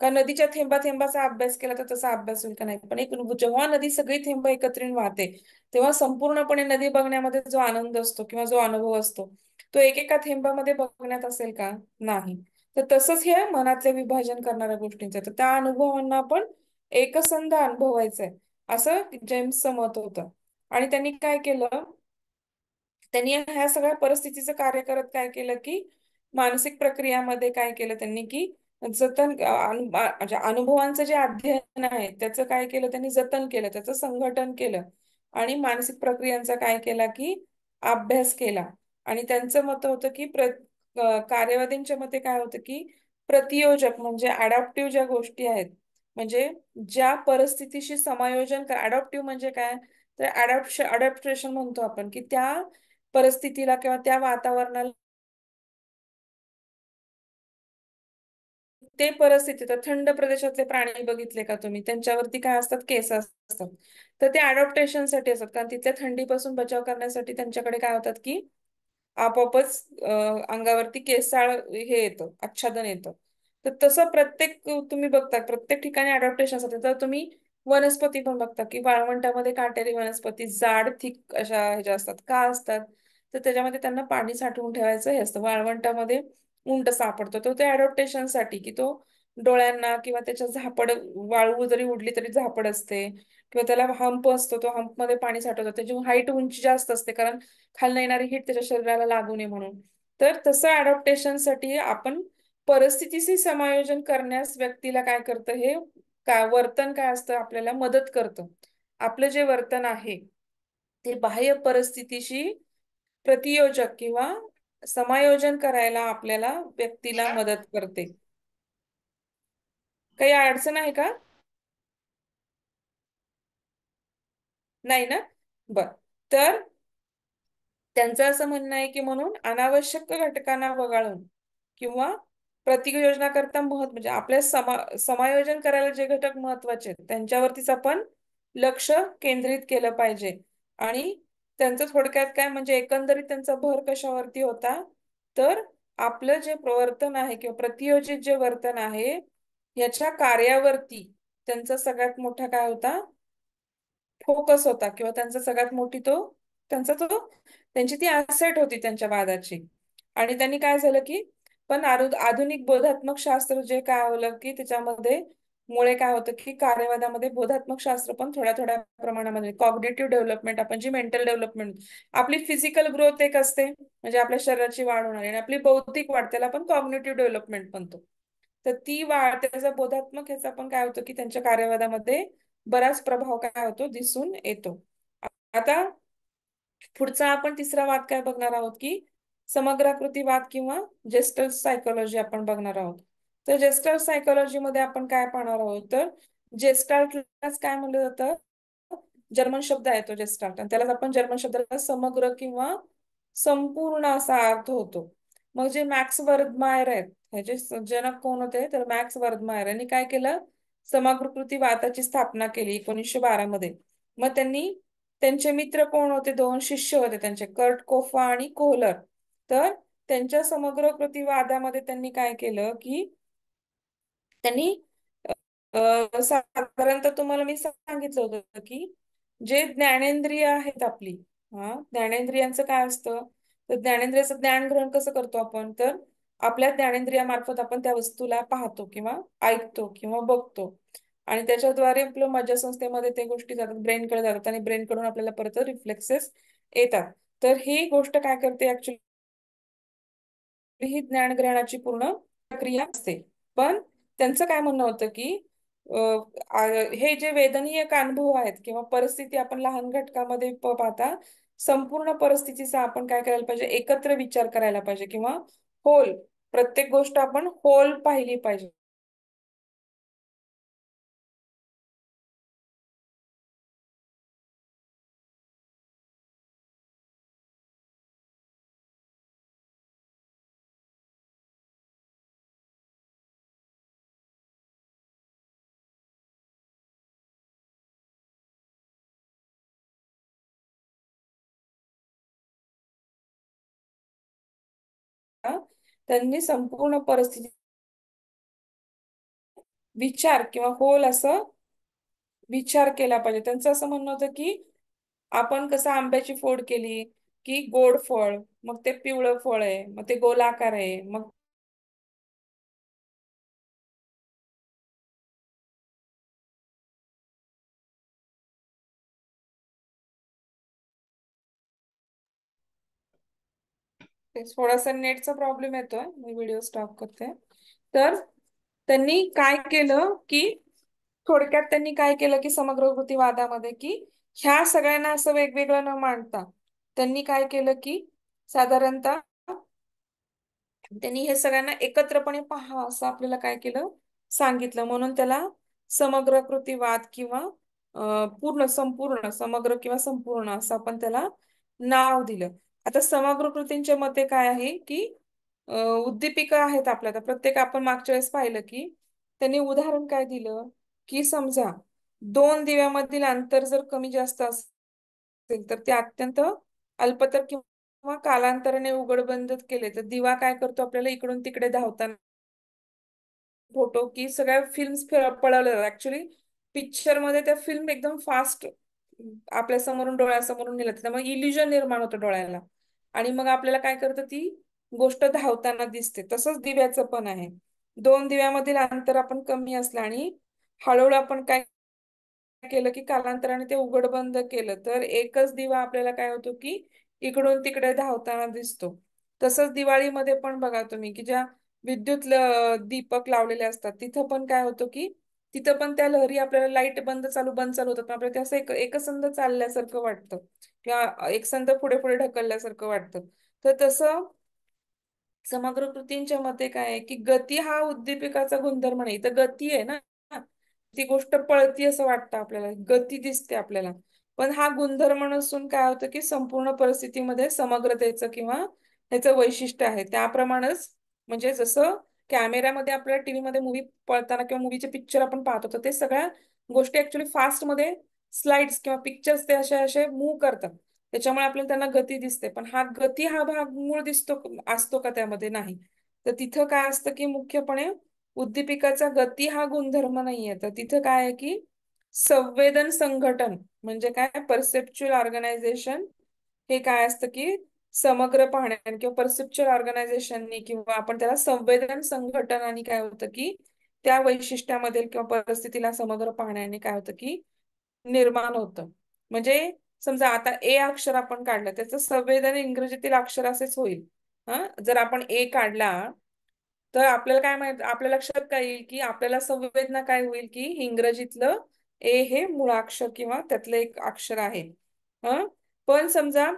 Speaker 1: का नदीच्या थेंबा थेंबाचा अभ्यास केला तर तसा अभ्यास होईल का नाही, पण जेव्हा नदी सगळी थेंब एकत्रित वाहते तेव्हा संपूर्णपणे नदी बघण्यामध्ये जो आनंद असतो किंवा जो अनुभव असतो तो एकेका थेंबामध्ये बघण्यात असेल का, नाही. तर तसंच हे मनातले विभाजन करणाऱ्या गोष्टींचं आहे. तर त्या अनुभवांना आपण एकसंध अनुभवायचंय, असं जेम्सचं मत होतं. आणि त्यांनी काय केलं, त्यांनी ह्या सगळ्या परिस्थितीचं कार्य करत काय केलं की मानसिक प्रक्रियामध्ये काय केलं त्यांनी की जतन म्हणजे अनुभवांचं जे अध्ययन आहे त्याचं काय केलं, त्यांनी जतन केलं, त्याचं संघटन केलं, आणि मानसिक प्रक्रियांचा काय केला की अभ्यास केला. आणि त्यांचं मत होतं की कार्यवादींच्या मते काय होतं की प्रतियोजक म्हणजे अडॅप्टिव्ह ज्या गोष्टी आहेत, म्हणजे ज्या परिस्थितीशी समायोजन अडॅप्टिव्ह म्हणजे काय, तर अडॅप्टेशन म्हणतो आपण की त्या परिस्थितीला किंवा त्या वातावरणाला, ते परिस्थिती. तर थंड प्रदेशातले प्राणी बघितले का तुम्ही, त्यांच्यावरती काय असतात, केस असतात. तर ते अडॉप्टेशनसाठी असतात, कारण तिथल्या थंडीपासून बचाव करण्यासाठी त्यांच्याकडे काय होतात की आपोआपच अंगावरती केसाळ हे येतं, आच्छादन येतं. तर तसं प्रत्येक तुम्ही बघता प्रत्येक ठिकाणी अडॉप्टेशन असतं. तर तुम्ही वनस्पती पण बघता की वाळवंटामध्ये काटेरी वनस्पती जाड थिक अशा ह्याच्या असतात, का असतात, तर त्याच्यामध्ये त्यांना पाणी साठवून ठेवायचं हे असतं. वाळवंटामध्ये उंट सापडतो तो ते अडॉप्टेशन साठी की तो डोळ्यांना किंवा त्याच्या झापड, वाळू जरी उडली तरी झापड असते, किंवा त्याला हंप असतो, तो हंप मध्ये पाणी साठवतात, त्याची हाईट उंची जास्त असते कारण खालनं येणारी हीट त्याच्या शरीराला लागू नये म्हणून. तर तसं अडॉप्टेशन साठी आपण परिस्थितीशी समायोजन करण्यास व्यक्तीला काय करतं, हे काय वर्तन काय असतं आपल्याला मदत करतं. आपलं जे वर्तन आहे ते बाह्य परिस्थितीशी प्रतियोजक किंवा समायोजन करायला आपल्याला व्यक्तीला मदत करते. काही अडचण आहे का? नाही ना. बर. तर त्यांचं असं म्हणणं आहे की म्हणून अनावश्यक घटकांना वगळून किंवा प्रतियोजना करता म्हणजे आपल्या समायोजन करायला जे घटक महत्वाचे आहेत त्यांच्यावरतीच आपण लक्ष केंद्रित केलं पाहिजे. आणि त्यांचं थोडक्यात काय म्हणजे एकंदरीत त्यांचा भर कशावरती होता, तर आपलं जे प्रवर्तन आहे किंवा प्रतियोजित जे वर्तन आहे याच्या कार्यावरती त्यांचा सगळ्यात मोठा काय होता, फोकस होता, किंवा त्यांचा सगळ्यात मोठी त्यांचा तो त्यांची ती ऍसेट होती त्यांच्या वादाची. आणि त्यांनी काय झालं की पण आधुनिक बोधात्मक शास्त्र जे काय आवलं की त्याच्यामध्ये मुळे काय होतं की कार्यवादामध्ये बोधात्मक शास्त्र पण थोड्या थोड्या प्रमाणामध्ये कॉग्निटिव्ह डेव्हलपमेंट, आपण जी मेंटल डेव्हलपमेंट, आपली फिजिकल ग्रोथ एक असते म्हणजे आपल्या शरीराची वाढ होणार, आणि आपली बौद्धिक वाढ त्याला आपण कॉग्निटिव्ह डेव्हलपमेंट म्हणतो. तर ती वाढ त्याचा बोधात्मक ह्याचा पण काय होतं की त्यांच्या कार्यवादामध्ये बराच प्रभाव काय होतो, दिसून येतो. आता पुढचा आपण तिसरा वाद काय बघणार आहोत की समग्राकृती वाद किंवा जेस्टल सायकोलॉजी आपण बघणार आहोत. तर जेस्टाल्ट सायकोलॉजी मध्ये आपण काय पाहणार आहोत, तर जेस्टाल्टलाच काय म्हणलं जातं, जर्मन शब्द आहे तो जेस्टाल्ट, आणि त्यालाच आपण जर्मन शब्दाला समग्र किंवा संपूर्ण असा अर्थ होतो. मग जे मॅक्स वर्दमायर आहेत, ह्याचे जनक कोण होते, तर मॅक्स वर्दमायर यांनी काय केलं, समग्रकृतीवादाची स्थापना केली 1912 मध्ये. मग त्यांनी, त्यांचे मित्र कोण होते, दोन शिष्य होते त्यांचे, कर्ट कोफा आणि कोहलर. तर त्यांच्या समग्र कृतीवादामध्ये त्यांनी काय केलं की त्यांनी साधारणतः तुम्हाला मी सांगितलं होतं की जे ज्ञानेंद्रिय आहेत आपली, हा ज्ञानेंद्रियांचं काय असतं, तर ज्ञानेंद्रियाचं ज्ञान ग्रहण कसं करतो आपण, तर आपल्या ज्ञानेंद्रियामार्फत आपण त्या वस्तूला पाहतो किंवा ऐकतो किंवा बघतो, आणि त्याच्याद्वारे आपल्या मज्जासंस्थेमध्ये ते गोष्टी जातात, ब्रेनकडे जातात, आणि ब्रेन कडून आपल्याला परत रिफ्लेक्सेस येतात. तर ही गोष्ट काय करते ऍक्च्युली, ही ज्ञानग्रहणाची पूर्ण प्रक्रिया असते. पण त्यांचं काय म्हणणं होतं की हे जे वेदनीय अनुभव आहेत किंवा परिस्थिती आपण लहान घटकामध्ये पाहता, संपूर्ण परिस्थितीचा आपण काय करायला पाहिजे, एकत्र विचार करायला पाहिजे किंवा होल, प्रत्येक गोष्ट आपण होल पाहिली पाहिजे. हा? त्यांनी संपूर्ण परिस्थिती विचार किंवा होल असं विचार केला पाहिजे. त्यांचं असं म्हणणं होतं की आपण कसं आंब्याची फोड केली की गोड फळ, मग ते पिवळं फळ आहे, मग ते गोलाकार आहे, मग ते थोडासा नेटचा प्रॉब्लेम येतोय, मी व्हिडिओ स्टॉप करते. तर त्यांनी काय केलं की थोडक्यात त्यांनी काय केलं की समग्रकृतीवादामध्ये की ह्या सगळ्यांना असं वेगवेगळं न मांडता त्यांनी काय केलं की साधारणतः त्यांनी हे सगळ्यांना एकत्रपणे पहा असं आपल्याला काय केलं, सांगितलं. म्हणून त्याला समग्रकृतीवाद किंवा पूर्ण संपूर्ण समग्र किंवा संपूर्ण असं आपण त्याला नाव दिलं. आता समग्र कृतींच्या मते काय आहे की अ, उद्दीपिका आहेत आपल्या, आता प्रत्येक आपण मागच्या वेळेस पाहिलं की त्यांनी उदाहरण काय दिलं की समजा दोन दिव्यामधील अंतर जर कमी जास्त असेल तर ते अत्यंत अल्पतर किंवा कालांतराने उघड बंद केले तर दिवा काय करतो, आपल्याला इकडून तिकडे धावताना फोटो की सगळ्या फिल्म्स पळवल्या ऍक्च्युली, पिक्चर मध्ये त्या फिल्म एकदम फास्ट आपल्या समोरून डोळ्यासमोरून नेलं त्यामुळे इल्युजन निर्माण होतं डोळ्याला, आणि मग आपल्याला काय करतं, ती गोष्ट धावताना दिसते. तसंच दिव्याचं पण आहे, दोन दिव्यामधील अंतर आपण कमी असलं आणि हळूहळू आपण काय केलं की कालांतराने ते उघड बंद केलं तर एकच दिवा आपल्याला काय होतो की इकडून तिकडे धावताना दिसतो. तसंच दिवाळीमध्ये पण बघा तुम्ही की ज्या विद्युत दीपक लावलेले असतात तिथं पण काय होतं की तिथं पण त्या लहरी आपल्याला लाईट बंद चालू बंद चालू होतात पण आपल्याला ते असं एकसंध चालल्यासारखं वाटतं किंवा एकसंध पुढे पुढे ढकलल्यासारखं वाटतं. तर तसं समग्र कृतींच्या मते काय आहे की गती हा उद्दीपकाचा गुणधर्म नाही, तर गती आहे ना, ती गोष्ट पळती असं वाटतं आपल्याला, गती दिसते आपल्याला, पण हा गुणधर्म नसून काय होतं की संपूर्ण परिस्थितीमध्ये समग्रतेचं किंवा त्याचं वैशिष्ट्य आहे. त्याप्रमाणेच म्हणजे जसं कॅमेऱ्यामध्ये आपल्याला टीव्ही मध्ये मूवी पळताना किंवा मूवीचे पिक्चर आपण पाहतो तर ते सगळ्या गोष्टी ऍक्च्युली फास्ट मध्ये स्लाइड्स किंवा पिक्चर्स ते असे असे मूव्ह करतात, त्याच्यामुळे आपल्याला त्यांना गती दिसते. पण हा गती हा भाग मूळ दिसतो असतो का, त्यामध्ये नाही. तर तिथं काय असतं की मुख्यपणे उद्दीपिकाचा गती हा गुणधर्म नाहीये, तर तिथं काय आहे की संवेदन संघटन म्हणजे काय, परसेप्च्युअल ऑर्गनायझेशन, हे काय असतं की समग्र पाहण्याने किंवा परसेप्च्युअल ऑर्गनायझेशननी किंवा आपण त्याला संवेदन संघटन, आणि काय होतं की त्या वैशिष्ट्यामध्ये किंवा परिस्थितीला समग्र पाहण्याने काय होतं की निर्माण होतं. म्हणजे समजा आता ए अक्षर आपण काढलं त्याचं संवेदन इंग्रजीतील अक्षर असेच होईल. हा, जर आपण ए काढला तर आपल्याला काय माहित, आपल्या लक्षात काय येईल की आपल्याला संवेदना काय होईल की इंग्रजीतलं ए हे मूळाक्षर किंवा त्यातलं एक अक्षर आहे. हं, पण समजा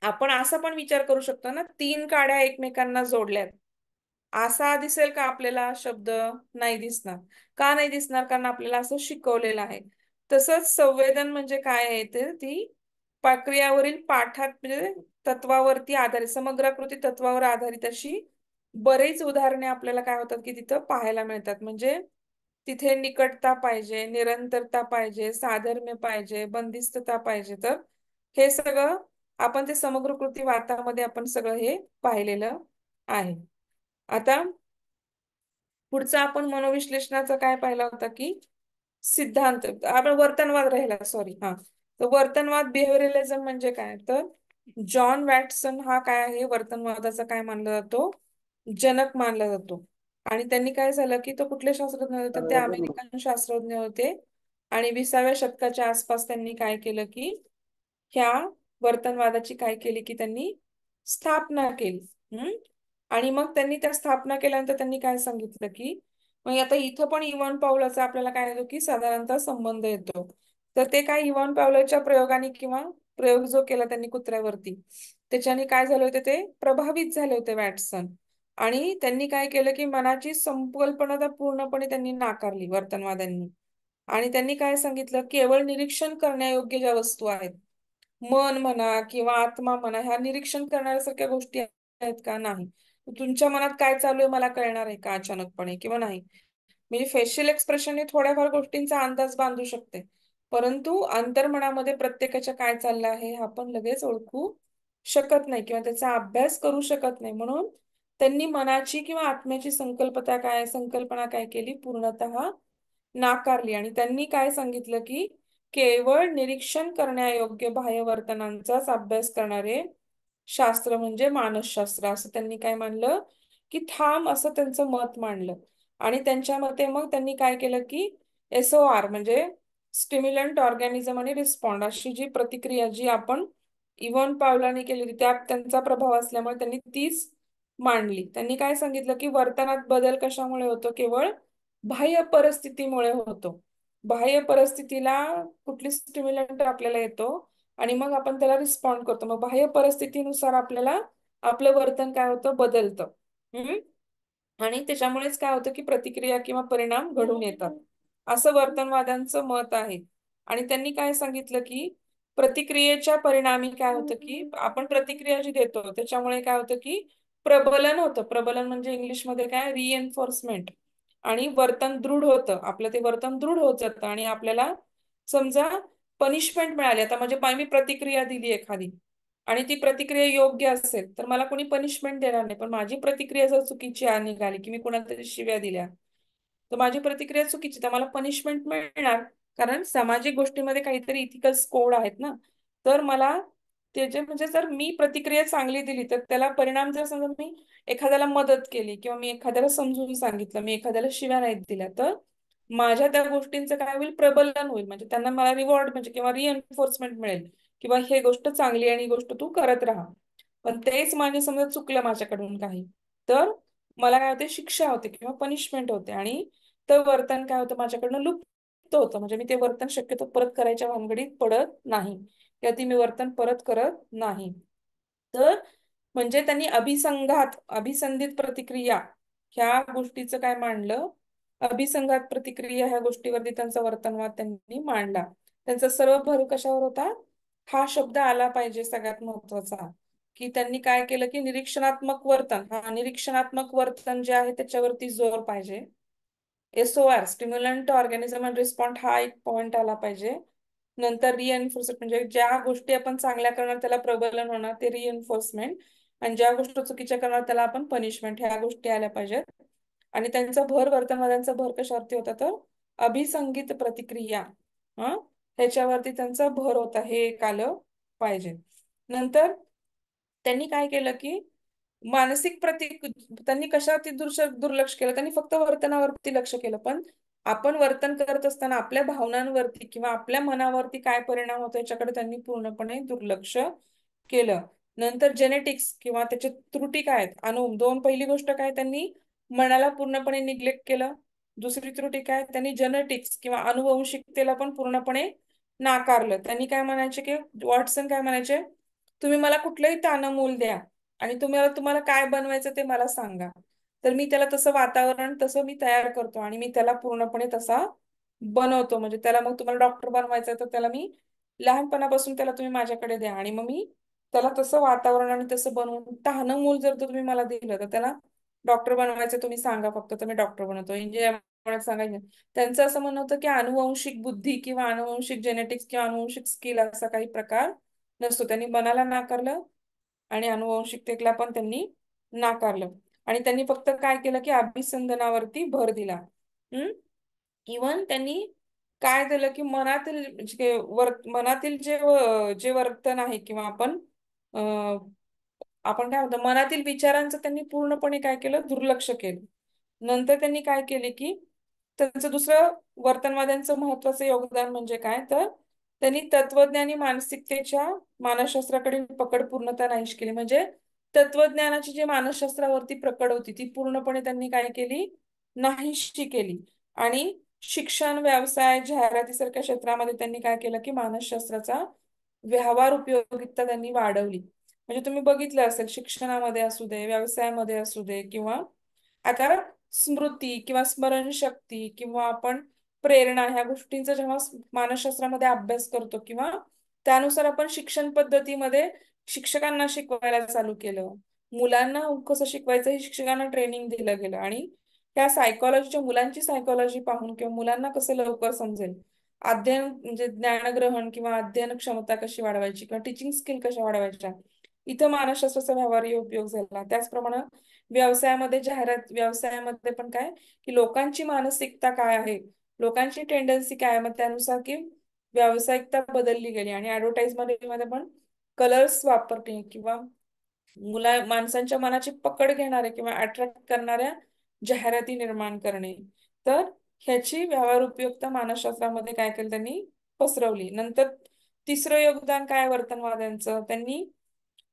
Speaker 1: आपण असा पण विचार करू शकतो ना, तीन काड्या एकमेकांना जोडल्यात, असा दिसेल का आपल्याला शब्द? नाही दिसणार. का नाही दिसणार? कारण आपल्याला असं शिकवलेलं आहे. तसंच संवेदन म्हणजे काय आहे, तर ती प्रक्रियावरील पाठात म्हणजे तत्वावरती आधारित, समग्राकृती तत्वावर आधारित अशी बरेच उदाहरणे आपल्याला काय होतात की तिथं पाहायला मिळतात. म्हणजे तिथे निकटता पाहिजे, निरंतरता पाहिजे, साधर्म्य पाहिजे, बंदिस्तता पाहिजे. तर हे सगळं आपण ते समग्रकृती वातामध्ये आपण सगळं हे पाहिलेलं आहे. आता पुढचं आपण मनोविश्लेषणाचं काय पाहिलं होतं की सिद्धांत, आपण वर्तनवाद राहिला, सॉरी, हा. तर वर्तनवाद, बिहेवियरलिझम म्हणजे काय, तर जॉन वॅटसन हा काय आहे, वर्तनवादाचा काय मानला जातो, जनक मानला जातो. आणि त्यांनी काय झालं की तो कुठले शास्त्रज्ञ होते, ते अमेरिकन शास्त्रज्ञ होते. आणि 20व्या शतकाच्या आसपास त्यांनी काय केलं की ह्या वर्तनवादाची काय केली की त्यांनी स्थापना केली. आणि मग त्यांनी त्या स्थापना केल्यानंतर त्यांनी काय सांगितलं की मग आता इथं पण इव्हॉन पावलाचा आपल्याला काय येतो की साधारणतः संबंध येतो. तर ते काय इव्हॉन पावलाच्या प्रयोगाने किंवा प्रयोग जो केला त्यांनी कुत्र्यावरती, त्याच्याने काय झाले होते, ते प्रभावित झाले होते वॅटसन. आणि त्यांनी काय केलं की मनाची संकल्पना पूर्णपणे त्यांनी नाकारली वर्तनवाद्यांनी. आणि त्यांनी काय सांगितलं, केवळ निरीक्षण करण्यायोग्य ज्या वस्तू आहेत, मन म्हणा किंवा आत्मा म्हणा, ह्या निरीक्षण करण्यासारख्या गोष्टी आहेत का? नाही. तुमच्या मनात काय चालू आहे मला कळणार आहे का अचानकपणे किंवा नाही? म्हणजे फेशियल एक्सप्रेशन हे थोड्याफार गोष्टींचा अंदाज बांधू शकते, परंतु अंतर्मनामध्ये प्रत्येकाच्या काय चाललं आहे हे आपण लगेच ओळखू शकत नाही किंवा त्याचा अभ्यास करू शकत नाही. म्हणून त्यांनी मनाची किंवा आत्म्याची संकल्पना काय केली, पूर्णतः नाकारली. आणि त्यांनी काय सांगितलं की केवळ निरीक्षण करण्यायोग्य बाह्य वर्तनांचाच अभ्यास करणारे शास्त्र म्हणजे मानसशास्त्र, असं त्यांनी काय मानलं की ठाम असं त्यांचं मत मांडलं. आणि त्यांच्या मते मग त्यांनी काय केलं की SOR म्हणजे स्टिम्युलंट ऑर्गॅनिझम आणि रिस्पॉन्ड अशी जी प्रतिक्रिया जी आपण इव्हॉन पावलाने केलेली, त्या त्यांचा प्रभाव असल्यामुळे त्यांनी तीच मांडली. त्यांनी काय सांगितलं की वर्तनात बदल कशामुळे होतो, केवळ बाह्य परिस्थितीमुळे होतो. बाह्य परिस्थितीला कुठली स्टिम्युलंट आपल्याला येतो आणि मग आपण त्याला रिस्पॉन्ड करतो. मग बाह्य परिस्थितीनुसार आपल्याला आपलं वर्तन काय होतं, बदलतं. आणि त्याच्यामुळेच काय होतं की प्रतिक्रिया किंवा परिणाम घडून येतात, असं वर्तनवाद्यांचं मत आहे. आणि त्यांनी काय सांगितलं की प्रतिक्रियेच्या परिणामी काय होतं की आपण प्रतिक्रिया जी देतो त्याच्यामुळे काय होतं की प्रबलन होतं. प्रबलन म्हणजे इंग्लिशमध्ये काय, रिएन्फोर्समेंट. आणि वर्तन दृढ होतं आपलं, ते वर्तन दृढ होत जातं. आणि आपल्याला समजा पनिशमेंट मिळाली, आता म्हणजे मी प्रतिक्रिया दिली एखादी आणि ती प्रतिक्रिया योग्य असेल तर मला कोणी पनिशमेंट देणार नाही. पण माझी प्रतिक्रिया जर चुकीची निघाली की मी कोणाला तरी शिव्या दिल्या, तर माझी प्रतिक्रिया चुकीची, तर मला पनिशमेंट मिळणार. कारण सामाजिक गोष्टीमध्ये काहीतरी इथिकल कोड आहेत ना. तर मला त्याचे म्हणजे जर मी प्रतिक्रिया चांगली दिली तर त्याला परिणाम, जर समजा मी एखाद्याला मदत केली किंवा मी एखाद्याला समजून सांगितलं, मी एखाद्याला शिव्या नाही दिल्या, तर माझ्या त्या गोष्टींचं काय होईल, प्रबलन होईल. म्हणजे त्यांना मला रिवॉर्ड म्हणजे किंवा रिएन्फोर्समेंट मिळेल किंवा हे गोष्ट चांगली आणि ही गोष्ट तू करत राहा. पण तेच माझे समजा चुकलं माझ्याकडून काही, तर मला काय होते, शिक्षा होते किंवा पनिशमेंट होते. आणि तर वर्तन काय होतं माझ्याकडनं लुप्त होतं. म्हणजे मी ते वर्तन शक्यतो परत करायच्या भानगडीत पडत नाही किंवा ती मी वर्तन परत करत नाही. तर म्हणजे त्यांनी अभिसंधित प्रतिक्रिया ह्या गोष्टीचं काय मांडलं, अभिसंघात प्रतिक्रिया ह्या गोष्टीवरती त्यांचा वर्तनवाद त्यांनी मांडला. त्यांचा सर्व भर कशावर होता, हा शब्द आला पाहिजे सगळ्यात महत्वाचा, की त्यांनी काय केलं की निरीक्षणात्मक वर्तन, हा निरीक्षणात्मक वर्तन जे आहे त्याच्यावरती जोर पाहिजे. SOR stimulant organism and respond हा एक पॉइंट आला पाहिजे. नंतर रिएन्फोर्समेंट म्हणजे ज्या गोष्टी आपण चांगल्या करणार त्याला प्रबलन होणार, ते रिएन्फोर्समेंट. आणि ज्या गोष्टी चुकीच्या करणार त्याला आपण पनिशमेंट, ह्या गोष्टी आल्या पाहिजेत. आणि त्यांचा भर, वर्तनवाद्यांचा भर कशावरती होता, तर अभिसंगित प्रतिक्रिया, हा, ह्याच्यावरती त्यांचा भर होता, हे एक आलं पाहिजे. नंतर त्यांनी काय केलं की मानसिक त्यांनी कशावरती दुर्लक्ष केलं, त्यांनी फक्त वर्तनावरती लक्ष केलं. पण आपण वर्तन करत असताना आपल्या भावनांवरती किंवा आपल्या मनावरती काय परिणाम होतो याच्याकडे त्यांनी पूर्णपणे दुर्लक्ष केलं. नंतर जेनेटिक्स किंवा त्याचे त्रुटी काय आहेत, दोन, पहिली गोष्ट काय, त्यांनी मनाला पूर्णपणे निग्लेक्ट केलं. दुसरी त्रुटी काय, त्यांनी जेनेटिक्स किंवा अनुवंशिकतेला पण पूर्णपणे नाकारलं. त्यांनी काय म्हणायचे की वॉटसन काय म्हणायचे, तुम्ही मला कुठलंही तानमूल द्या आणि तुम्हाला तुम्हाला काय बनवायचं ते मला सांगा, तर मी त्याला तसं वातावरण तसं मी तयार करतो आणि मी त्याला पूर्णपणे तसा बनवतो. म्हणजे त्याला मग तुम्हाला डॉक्टर बनवायचं तर त्याला मी लहानपणापासून त्याला तुम्ही माझ्याकडे द्या आणि मग मी त्याला तसं वातावरण आणि तसं बनवून तहानं मूल जर तुम्ही मला दिलं तर त्याला डॉक्टर बनवायचं तुम्ही सांगा फक्त तर मी डॉक्टर बनवतो. इंजिनियर सांगायचं त्यांचं असं म्हणणं होतं की अनुवंशिक बुद्धी किंवा अनुवंशिक जेनेटिक्स किंवा अनुवंशिक स्किल असा काही प्रकार नसतो. त्यांनी मनाला नाकारलं आणि अनुवंशिकतेला पण त्यांनी नाकारलं आणि त्यांनी फक्त काय केलं की अभिसंधानावरती भर दिला. इवन त्यांनी काय दिलं की मनातील मनातील जे वर्तन आहे किंवा आपण काय म्हणतो मनातील विचारांचं त्यांनी पूर्णपणे काय केलं दुर्लक्ष केलं. नंतर त्यांनी काय केले की त्यांचं दुसरं वर्तनवाद्यांचं महत्वाचं योगदान म्हणजे काय तर त्यांनी तत्वज्ञानी मानसिकतेच्या मानसशास्त्राकडे पकड पूर्णतः नाहीश केली. म्हणजे तत्वज्ञानाची जी मानसशास्त्रावरती प्रकड होती ती पूर्णपणे त्यांनी काय केली नाहीशी केली आणि शिक्षण व्यवसाय जाहिरातीसारख्या क्षेत्रामध्ये त्यांनी काय केलं की मानसशास्त्राचा व्यवहार उपयोगिता त्यांनी वाढवली. म्हणजे तुम्ही बघितलं असेल शिक्षणामध्ये असू दे व्यवसायामध्ये असू दे किंवा आता स्मृती किंवा स्मरणशक्ती किंवा आपण प्रेरणा ह्या गोष्टींचा जेव्हा मानसशास्त्रामध्ये अभ्यास करतो किंवा त्यानुसार आपण शिक्षण पद्धतीमध्ये शिक्षकांना शिकवायला चालू केलं. मुलांना कसं शिकवायचं हे शिक्षकांना ट्रेनिंग दिलं गेलं आणि त्या सायकॉलॉजीच्या मुलांची सायकॉलॉजी पाहून किंवा मुलांना कसं लवकर समजेल अध्ययन म्हणजे ज्ञानग्रहण किंवा अध्ययन क्षमता कशी वाढवायची किंवा टीचिंग स्किल कशा वाढवायच्या इथं मानसशास्त्राचा व्यावहारिक उपयोग झाला. त्याचप्रमाणे व्यवसायामध्ये पण काय की लोकांची मानसिकता काय आहे लोकांची टेंडन्सी काय आहे मग त्यानुसार की व्यावसायिकता बदलली गेली आणि ऍडव्हर्टाईज मध्ये पण कलर्स वापरणे किंवा माणसांच्या मनाची पकड घेणारे किंवा अट्रॅक्ट करणाऱ्या जाहिराती निर्माण करणे. तर ह्याची व्यवहार उपयुक्त मानसशास्त्रामध्ये काय केलं त्यांनी पसरवली. नंतर तिसरं योगदान काय वर्तनवाद्यांचं त्यांनी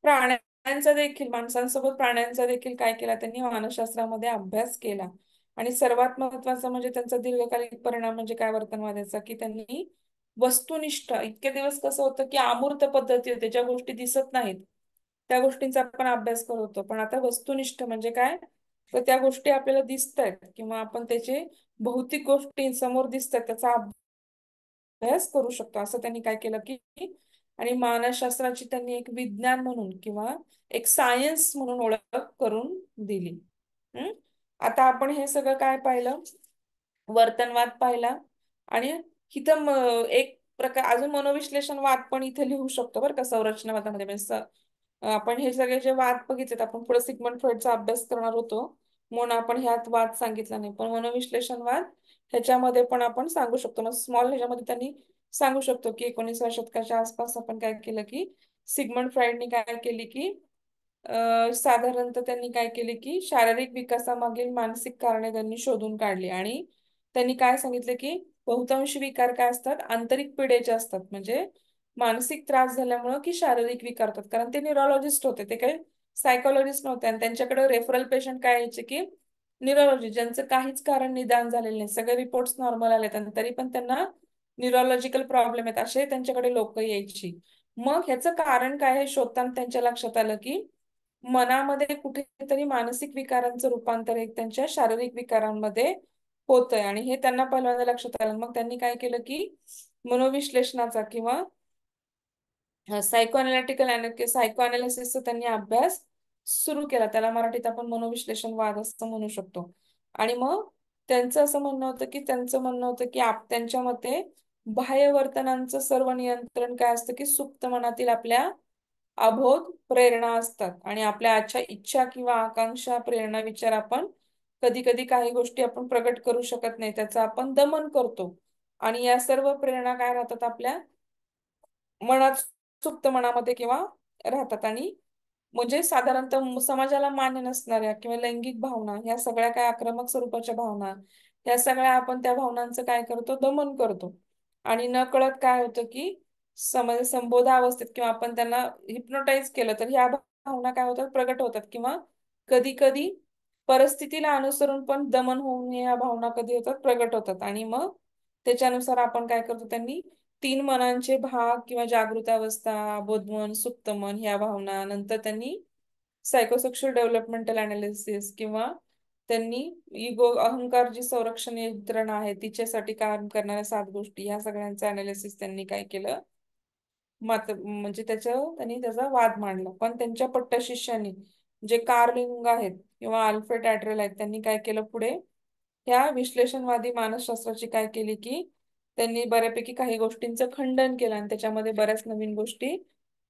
Speaker 1: प्राण्यांचा देखील माणसांसोबत प्राण्यांचा देखील काय केला त्यांनी मानसशास्त्रामध्ये अभ्यास केला. आणि सर्वात महत्वाचं म्हणजे त्यांचा दीर्घकालीन परिणाम म्हणजे काय वर्तनवादाचा की त्यांनी वस्तुनिष्ठ इतके दिवस कसं होतं की अमूर्त पद्धती होते ज्या गोष्टी दिसत नाहीत त्या गोष्टींचा आपण अभ्यास करत होतो. पण आता वस्तुनिष्ठ म्हणजे काय तर त्या गोष्टी आपल्याला दिसत आहेत किंवा आपण त्याचे भौतिक गोष्टी समोर दिसत आहेत त्याचा अभ्यास करू शकतो असं त्यांनी काय केलं की आणि मानसशास्त्राची त्यांनी एक विज्ञान म्हणून किंवा एक सायन्स म्हणून ओळख करून दिली. हम्म आता आपण हे सगळं काय पाहिलं वर्तनवाद पाहिला आणि इथं एक प्रकार अजून मनोविश्लेषणवाद पण इथे लिहू शकतो बरं का संरचनावादामध्ये म्हणजे आपण हे सगळे जे वाद बघितलेत आपण पुढे सिग्मंड फ्रॉइडचा अभ्यास करणार होतो म्हणून आपण ह्यात वाद सांगितला नाही पण मनोविश्लेषणवाद ह्याच्यामध्ये पण आपण सांगू शकतो. मग स्मॉल ह्याच्यामध्ये त्यांनी सांगू शकतो की 19व्या शतकाच्या आसपास आपण काय केलं की सिग्मंड फ्राईडनी काय केली की साधारणतः त्यांनी काय केले की शारीरिक विकासामागील मानसिक कारणे त्यांनी शोधून काढली आणि त्यांनी काय सांगितले की बहुतांश विकार काय असतात आंतरिक पिढेचे असतात. म्हणजे मानसिक त्रास झाल्यामुळं की शारीरिक विकार होतात कारण ते न्यूरोलॉजिस्ट होते ते काही सायकोलॉजिस्ट नव्हते आणि त्यांच्याकडे रेफरल पेशंट काय यायचे की न्यूरोलॉजी ज्यांचं काहीच कारण निदान झालेलं नाही सगळे रिपोर्ट्स नॉर्मल आले आणि तरी पण त्यांना न्यूरोलॉजिकल प्रॉब्लेम आहेत असे त्यांच्याकडे लोक यायची. मग ह्याचं कारण काय हे शोधताना त्यांच्या लक्षात आलं की मनामध्ये कुठेतरी मानसिक विकारांचं रूपांतर एक त्यांच्या शारीरिक विकारांमध्ये होतंय आणि हे त्यांना पहिल्यांदा लक्षात आलं. मग त्यांनी काय केलं की मनोविश्लेषणाचा किंवा सायको अनालिसिसचा त्यांनी अभ्यास सुरू केला. त्याला मराठीत आपण मनोविश्लेषणवाद असं म्हणू शकतो. आणि मग त्यांचं असं म्हणणं होतं की त्यांच्या मते बाह्य वर्तनांचं सर्व नियंत्रण काय असतं की सुप्त मनातील आपल्या अबोध प्रेरणा असतात आणि आपल्या आजच्या इच्छा किंवा आकांक्षा प्रेरणा विचार आपण कधी कधी काही गोष्टी आपण प्रगट करू शकत नाही त्याचं आपण दमन करतो आणि या सर्व प्रेरणा काय राहतात आपल्या मनात सुप्त मनामध्ये किंवा राहतात. आणि म्हणजे साधारणतः समाजाला मान्य नसणाऱ्या किंवा लैंगिक भावना ह्या सगळ्या काय आक्रमक स्वरूपाच्या भावना ह्या सगळ्या आपण त्या भावनांचं काय करतो दमन करतो आणि न कळत काय होतं की संबोधावस्थेत किंवा आपण त्यांना हिप्नोटाईज केलं तर ह्या भावना काय होतात प्रगट होतात किंवा कधी कधी परिस्थितीला अनुसरून पण दमन होऊन ह्या भावना कधी होतात प्रगट होतात. आणि मग त्याच्यानुसार आपण काय करतो त्यांनी तीन मनांचे भाग किंवा जागृत अवस्था बोधमन सुप्तमन ह्या भावना नंतर त्यांनी सायकोसेक्शुअल डेव्हलपमेंटल अनालिसिस किंवा त्यांनी इगो, अहंकार, जी संरक्षण यंत्रणा आहे तिच्यासाठी काम करणाऱ्या 7 गोष्टी, ह्या सगळ्यांचं अनालिसिस त्यांनी काय केलं, म्हणजे त्यांनी त्याचा वाद मांडला. पण त्यांच्या पट्टशिष्यांनी, जे कार्ल युंग आहेत किंवा अल्फ्रेड ऍड्रल आहेत, त्यांनी काय केलं पुढे, ह्या विश्लेषणवादी मानसशास्त्राची काय केली की त्यांनी बऱ्यापैकी काही गोष्टींचं खंडन केलं आणि त्याच्यामध्ये बऱ्याच नवीन गोष्टी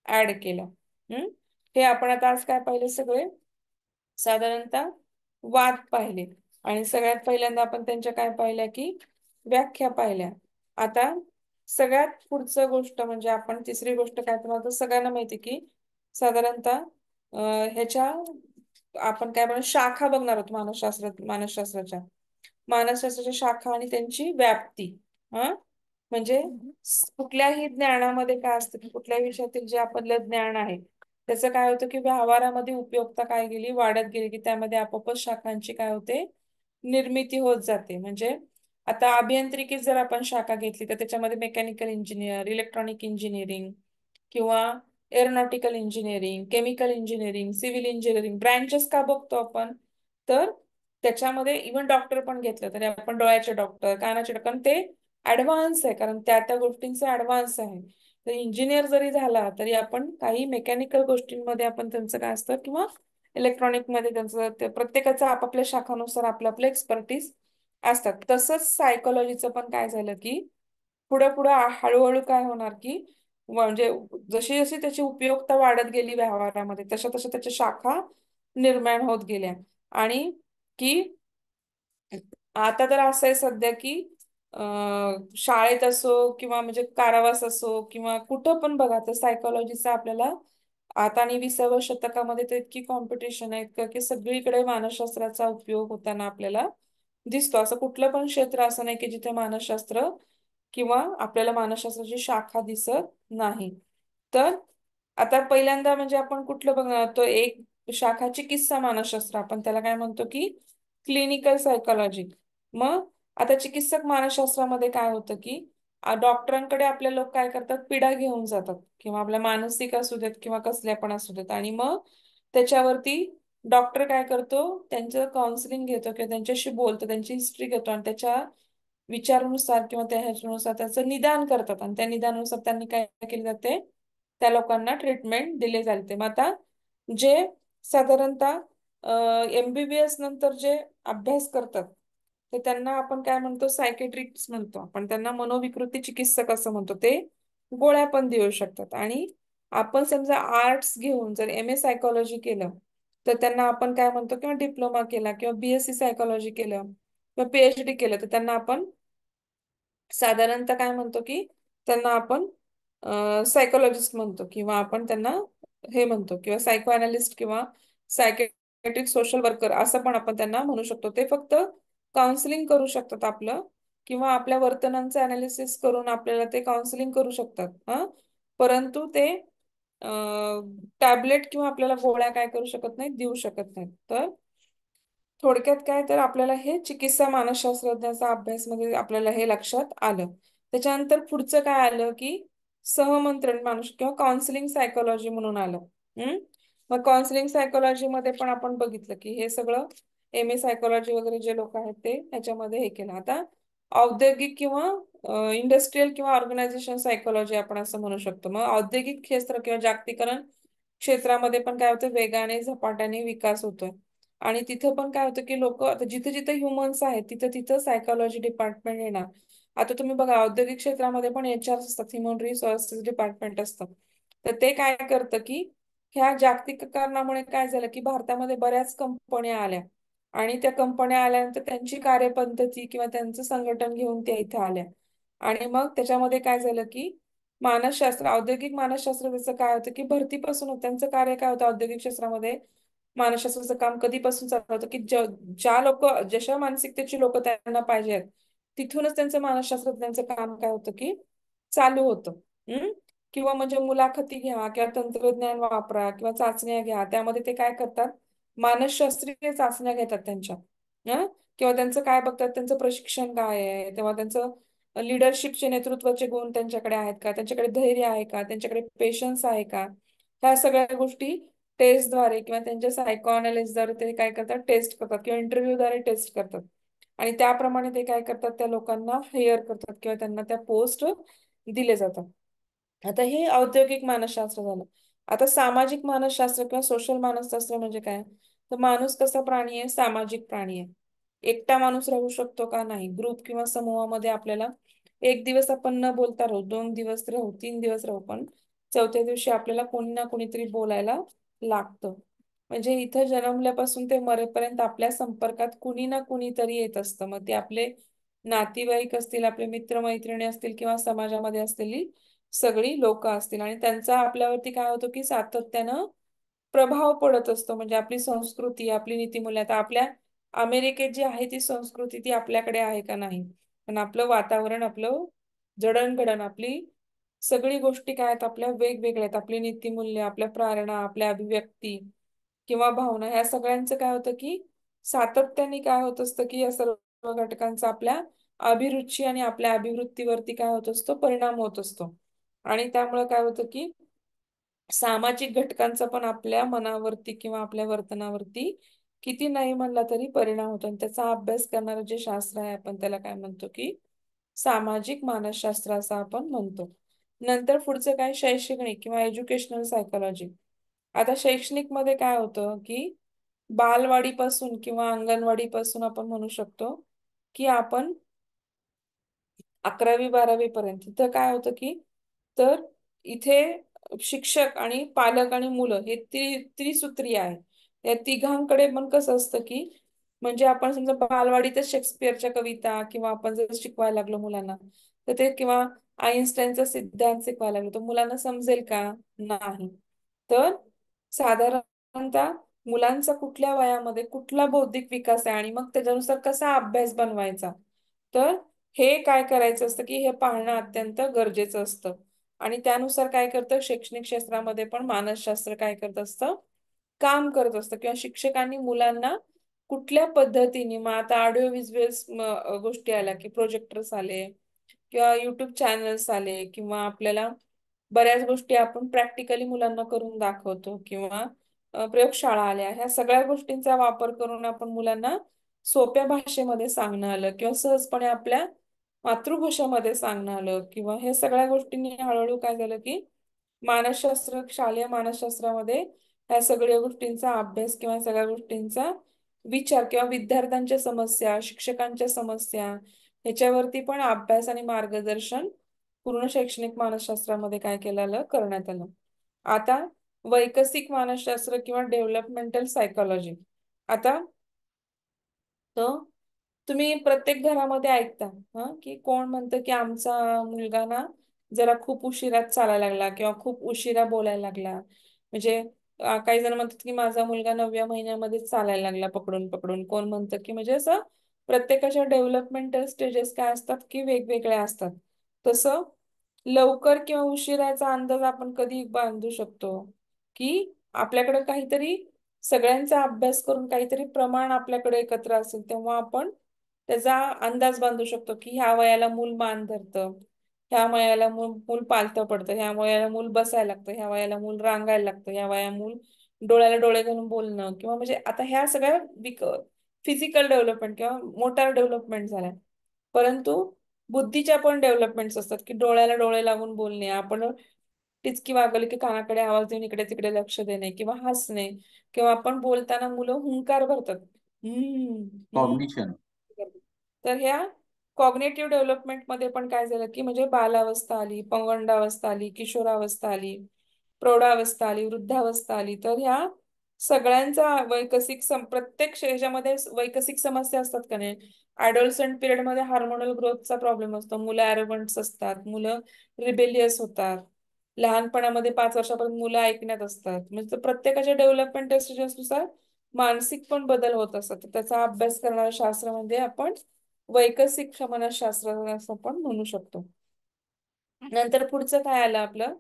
Speaker 1: ऍड केल्या. हम्म हे आपण आता आज काय पाहिले, सगळे साधारणतः वाद पाहिले. आणि सगळ्यात पहिल्यांदा आपण त्यांच्या काय पाहिल्या की व्याख्या पाहिल्या. आता सगळ्यात पुढचं गोष्ट म्हणजे आपण तिसरी गोष्ट काय, तुम्हाला तर सगळ्यांना माहिती की साधारणतः ह्याच्या आपण काय म्हणू शाखा बघणार आहोत मानसशास्त्राच्या शाखा आणि त्यांची व्याप्ती. हा म्हणजे कुठल्याही ज्ञानामध्ये काय असतं की कुठल्याही विषयातील जे आपलं ज्ञान आहे त्याचं काय होतं की व्यवहारामध्ये उपयोगिता काय गेली, वाढत गेली की त्यामध्ये आपोआपच शाखांची काय होते, निर्मिती होत जाते. म्हणजे आता अभियांत्रिकी जर आपण शाखा घेतली तर त्याच्यामध्ये मेकॅनिकल इंजिनियर, इलेक्ट्रॉनिक इंजिनिअरिंग किंवा aeronautical engineering, chemical engineering, civil engineering branches का बघतो आपण, तर त्याच्यामध्ये इव्हन डॉक्टर पण घेतलं तरी आपण डोळ्याचे डॉक्टर, कानाचे डॉक्टर, कारण ते ऍडव्हान्स आहे, कारण त्या त्या गोष्टींचं ऍडव्हान्स आहे. तर इंजिनियर जरी झाला तरी आपण काही मेकॅनिकल गोष्टींमध्ये आपण त्यांचं काय असतं किंवा इलेक्ट्रॉनिक मध्ये त्यांचं ते प्रत्येकाचं आपापल्या शाखानुसार आपलं आपलं एक्सपर्टीज असतात. तसंच सायकोलॉजीचं पण काय झालं की पुढे पुढे हळूहळू काय होणार की म्हणजे जशी जशी त्याची उपयोगिता वाढत गेली व्यवहारामध्ये तशा तशा त्याच्या शाखा निर्माण होत गेल्या. आणि की आता तर असं आहे सध्या की शाळेत असो किंवा म्हणजे कारावास असो किंवा कुठं पण बघा तर सायकोलॉजीचा आपल्याला आता आणि 20व्या शतकामध्ये तर इतकी कॉम्पिटिशन आहे की सगळीकडे मानसशास्त्राचा उपयोग होताना आपल्याला दिसतो. असं कुठलं पण क्षेत्र असं नाही की जिथे मानसशास्त्र किंवा आपल्याला मानसशास्त्राची शाखा दिसत नाही. तर आता पहिल्यांदा म्हणजे आपण कुठलं बघणार, तो एक शाखा चिकित्सा मानसशास्त्र, आपण त्याला काय म्हणतो की क्लिनिकल सायकोलॉजी. मग आता चिकित्सक मानसशास्त्रामध्ये काय होतं की डॉक्टरांकडे आपले लोक काय करतात, पिढा घेऊन जातात किंवा आपल्या मानसिक असू देत किंवा कसल्या पण असू देत, आणि मग त्याच्यावरती डॉक्टर काय करतो, त्यांचं काउन्सिलिंग घेतो किंवा त्यांच्याशी बोलतो, त्यांची हिस्ट्री घेतो आणि त्याच्या विचारानुसार किंवा त्या ह्याच्यानुसार त्याचं निदान करतात आणि त्या निदानानुसार त्यांनी काय केले जाते, त्या लोकांना ट्रीटमेंट दिले जाते. मग आता जे साधारणतः MBBS नंतर जे अभ्यास करतात ते त्यांना आपण काय म्हणतो, सायकेट्रिक्स म्हणतो. आपण त्यांना मनोविकृती चिकित्सक असं म्हणतो. ते गोळ्या पण देऊ शकतात. आणि आपण समजा आर्ट्स घेऊन जर MA सायकोलॉजी केलं तर त्यांना आपण काय म्हणतो, किंवा डिप्लोमा केला किंवा BSc सायकोलॉजी केलं किंवा PhD केलं तर त्यांना आपण साधारणतः काय म्हणतो की त्यांना आपण सायकोलॉजिस्ट म्हणतो किंवा आपण त्यांना हे म्हणतो किंवा सायको अनालिस्ट किंवा सायकेट्रिक सोशल वर्कर असं पण आपण त्यांना म्हणू शकतो. ते फक्त काउन्सिलिंग करू शकतात आपलं किंवा आपल्या वर्तनांचं अनालिसिस करून आपल्याला ते काउन्सिलिंग करू शकतात. परंतु ते टॅबलेट किंवा आपल्याला गोळ्या काय करू शकत नाहीत, देऊ शकत नाहीत. तर थोडक्यात काय, तर आपल्याला हे चिकित्सा मानसशास्त्रज्ञाचा अभ्यास मध्ये आपल्याला हे लक्षात आलं. त्याच्यानंतर पुढचं काय आलं की सहमंत्रण मानस किंवा काउन्सिलिंग सायकोलॉजी म्हणून आलं. मग काउन्सिलिंग सायकोलॉजी मध्ये पण आपण बघितलं की हे सगळं MA सायकोलॉजी वगैरे जे लोक आहेत ते ह्याच्यामध्ये हे केलं. आता औद्योगिक किंवा इंडस्ट्रियल किंवा ऑर्गनायझेशन सायकोलॉजी आपण असं म्हणू शकतो. मग औद्योगिक क्षेत्र किंवा जागतिकरण क्षेत्रामध्ये पण काय होतं, वेगाने झपाट्याने विकास होतोय. आणि तिथं पण काय होतं की लोक आता जिथे जिथे ह्युमन्स आहेत तिथं तिथं सायकोलॉजी डिपार्टमेंट येणार. आता तुम्ही बघा औद्योगिक क्षेत्रामध्ये पण HR असतात, ह्युमन रिसोर्सेस डिपार्टमेंट असतं. तर ते काय करतं की ह्या जागतिकीकरणामुळे काय झालं की भारतामध्ये बऱ्याच कंपन्या आल्या आणि त्या कंपन्या आल्यानंतर त्यांची कार्यपद्धती किंवा त्यांचं संघटन घेऊन त्या इथे आल्या. आणि मग त्याच्यामध्ये काय झालं की मानसशास्त्र, औद्योगिक मानसशास्त्र त्याचं काय होतं की भरतीपासून त्यांचं कार्य काय होतं औद्योगिक क्षेत्रामध्ये, मानसशास्त्राचं काम कधीपासून चालू होतं की ज्या लोक जशा मानसिकतेची लोक त्यांना पाहिजे आहेत तिथूनच त्यांचं मानसशास्त्रज्ञांचं काम काय होतं की चालू होतं. किंवा म्हणजे मुलाखती घ्या किंवा तंत्रज्ञान वापरा किंवा चाचण्या घ्या, त्यामध्ये ते काय करतात, मानसशास्त्रीय चाचण्या घेतात त्यांच्या. किंवा त्यांचं काय बघतात, त्यांचं प्रशिक्षण काय आहे, तेव्हा त्यांचं लिडरशिपचे नेतृत्वाचे गुण त्यांच्याकडे आहेत का, त्यांच्याकडे धैर्य आहे का, त्यांच्याकडे पेशन्स आहे का, ह्या सगळ्या गोष्टी टेस्टद्वारे किंवा त्यांच्या सायकोअनालिसिसद्वारे ते काय करतात, टेस्ट करतात किंवा इंटरव्ह्यूद्वारे टेस्ट करतात. आणि त्याप्रमाणे ते काय करतात, त्या लोकांना हायर करतात किंवा त्यांना त्या पोस्ट दिले जातात. आता हे औद्योगिक मानसशास्त्र झालं. आता सामाजिक मानसशास्त्र किंवा सोशल मानसशास्त्र म्हणजे काय? तर माणूस कसा प्राणी आहे? सामाजिक प्राणी आहे. एकटा माणूस राहू शकतो का? नाही. ग्रुप किंवा समूहामध्ये आपल्याला एक दिवस आपण न बोलता राहू, 2 दिवस राहू, 3 दिवस राहू, पण चौथ्या दिवशी आपल्याला कोणी ना कोणीतरी बोलायला लागतं. म्हणजे इथं जन्मल्यापासून ते मरेपर्यंत आपल्या संपर्कात कुणी ना कुणीतरी येत असतं. मग ते आपले नातेवाईक असतील, आपले मित्रमैत्रिणी असतील किंवा समाजामध्ये असलेली सगळी लोक असतील, आणि त्यांचा आपल्यावरती काय होतं की सातत्यानं प्रभाव पडत असतो. म्हणजे आपली संस्कृती, आपली नीतिमूल्य, आता आपल्या अमेरिकेत जी आहे ती संस्कृती ती आपल्याकडे आहे का? नाही. पण आपलं वातावरण, आपलं जडणघडण, आपली सगळी गोष्टी काय आहेत, आपल्या वेगवेगळ्या आहेत. आपली नीतिमूल्य, आपल्या प्रेरणा, आपल्या अभिव्यक्ती किंवा भावना, ह्या सगळ्यांचं काय होतं की सातत्याने काय होत असतं की या सर्व घटकांचा आपल्या अभिरुची आणि आपल्या अभिवृत्तीवरती काय होत असतो, परिणाम होत असतो. आणि त्यामुळे काय होतं की सामाजिक घटकांचा पण आपल्या मनावरती किंवा आपल्या वर्तनावरती किती नाही म्हणला तरी परिणाम होतो. आणि त्याचा अभ्यास करणारं जे शास्त्र आहे, आपण त्याला काय म्हणतो की सामाजिक मानसशास्त्र असं आपण म्हणतो. नंतर पुढचं काय, शैक्षणिक किंवा एज्युकेशनल सायकोलॉजी. आता शैक्षणिक मध्ये काय होतं की बालवाडीपासून किंवा अंगणवाडीपासून आपण म्हणू शकतो की आपण 11वी 12वी पर्यंत तिथं काय होतं की, तर इथे शिक्षक आणि पालक आणि मुलं हे त्रिसूत्री आहे. या तिघांकडे पण कसं असतं की, म्हणजे आपण समजा बालवाडीतच शेक्सपियरच्या कविता किंवा आपण जर शिकवायला लागलो मुलांना, तर ते किंवा आईन्स्टाईनचा सिद्धांत शिकवायला लागलो तर मुलांना समजेल का? नाही. तर साधारणतः मुलांचा कुठल्या वयामध्ये कुठला बौद्धिक विकास आहे आणि मग त्याच्यानुसार कसा अभ्यास बनवायचा, तर हे काय करायचं असतं की हे पाहणं अत्यंत गरजेचं असतं. आणि त्यानुसार काय करतं, शैक्षणिक क्षेत्रामध्ये पण मानसशास्त्र काय करत असतं, काम करत असतं. किंवा शिक्षकांनी मुलांना कुठल्या पद्धतीने, मग आता ऑडिओ व्हिज्युअल्स गोष्टी आल्या की प्रोजेक्टर्स आले किंवा युट्यूब चॅनल्स आले किंवा आपल्याला बऱ्याच गोष्टी आपण प्रॅक्टिकली मुलांना करून दाखवतो किंवा प्रयोगशाळा आल्या, ह्या सगळ्या गोष्टींचा वापर करून आपण मुलांना सोप्या भाषेमध्ये सांगणं आलं किंवा सहजपणे आपल्या मातृभाषेमध्ये सांगणं आलं, किंवा हे सगळ्या गोष्टींनी हळूहळू काय झालं की मानसशास्त्र, शालेय मानसशास्त्रामध्ये ह्या सगळ्या गोष्टींचा अभ्यास किंवा सगळ्या गोष्टींचा विचार किंवा विद्यार्थ्यांच्या समस्या, शिक्षकांच्या समस्या, ह्याच्यावरती पण अभ्यास आणि मार्गदर्शन पूर्ण शैक्षणिक मानसशास्त्रामध्ये काय केलं आलं, करण्यात आलं. आता वैकसिक मानसशास्त्र किंवा डेव्हलपमेंटल सायकोलॉजी. आता तर तुम्ही प्रत्येक घरामध्ये ऐकता की कोण म्हणतं की आमचा मुलगा ना जरा खूप उशिराच चालायला लागला किंवा खूप उशिरा बोलायला लागला. म्हणजे काही जण म्हणतात की माझा मुलगा 9व्या महिन्यामध्येच चालायला लागला पकडून पकडून. कोण म्हणतं की, म्हणजे असं प्रत्येकाच्या डेव्हलपमेंटल स्टेजेस काय असतात की वेगवेगळ्या असतात. तसं लवकर किंवा उशिराचा अंदाज आपण कधी बांधू शकतो की आपल्याकडे काहीतरी सगळ्यांचा अभ्यास करून काहीतरी प्रमाण आपल्याकडे एकत्र असेल तेव्हा आपण त्याचा अंदाज बांधू शकतो की ह्या वयाला मूल मान धरतं, ह्या वयाला मूल पालथं पडतं, ह्या वयाला मूल बसायला लागतं, ह्या वयाला मूल रांगायला लागतं, ह्या वया मूल डोळ्याला डोळे घालून बोलणं, किंवा म्हणजे आता ह्या सगळ्या फिजिकल डेव्हलपमेंट किंवा मोटार डेव्हलपमेंट झाल्या. परंतु बुद्धीच्या पण डेव्हलपमेंट्स असतात की डोळ्याला डोळे लागून बोलणे, आपण टिचकी वागवली की कानाकडे आवाज देऊन इकडे तिकडे लक्ष देणे किंवा हसणे, किंवा आपण बोलताना मुलं हुंकार भरतात. हम्म.
Speaker 2: कॉग्निशन.
Speaker 1: तर ह्या कॉग्नेटिव्ह डेव्हलपमेंटमध्ये पण काय झालं की, म्हणजे बालावस्था आली, पौगंडावस्था आली, किशोरावस्था आली, प्रौढावस्था आली, वृद्धावस्था आली. तर ह्या सगळ्यांचा प्रत्येक ह्याच्यामध्ये वैकसिक समस्या असतात का नाही. ऍडोलसंट पिरियड मध्ये हार्मोनल ग्रोथचा प्रॉब्लेम असतो, मुलं ॲरोगंट्स असतात, मुलं रिबेलियस होतात. लहानपणामध्ये 5 वर्षापर्यंत मुलं ऐकण्यात असतात. म्हणजे प्रत्येकाच्या डेव्हलपमेंट स्टेजेसनुसार मानसिक पण बदल होत असतात. तर त्याचा अभ्यास करणाऱ्या शास्त्र म्हणजे आपण वैकसिक मानसशास्त्र असं पण म्हणू शकतो. नंतर पुढचं काय आलं आपलं,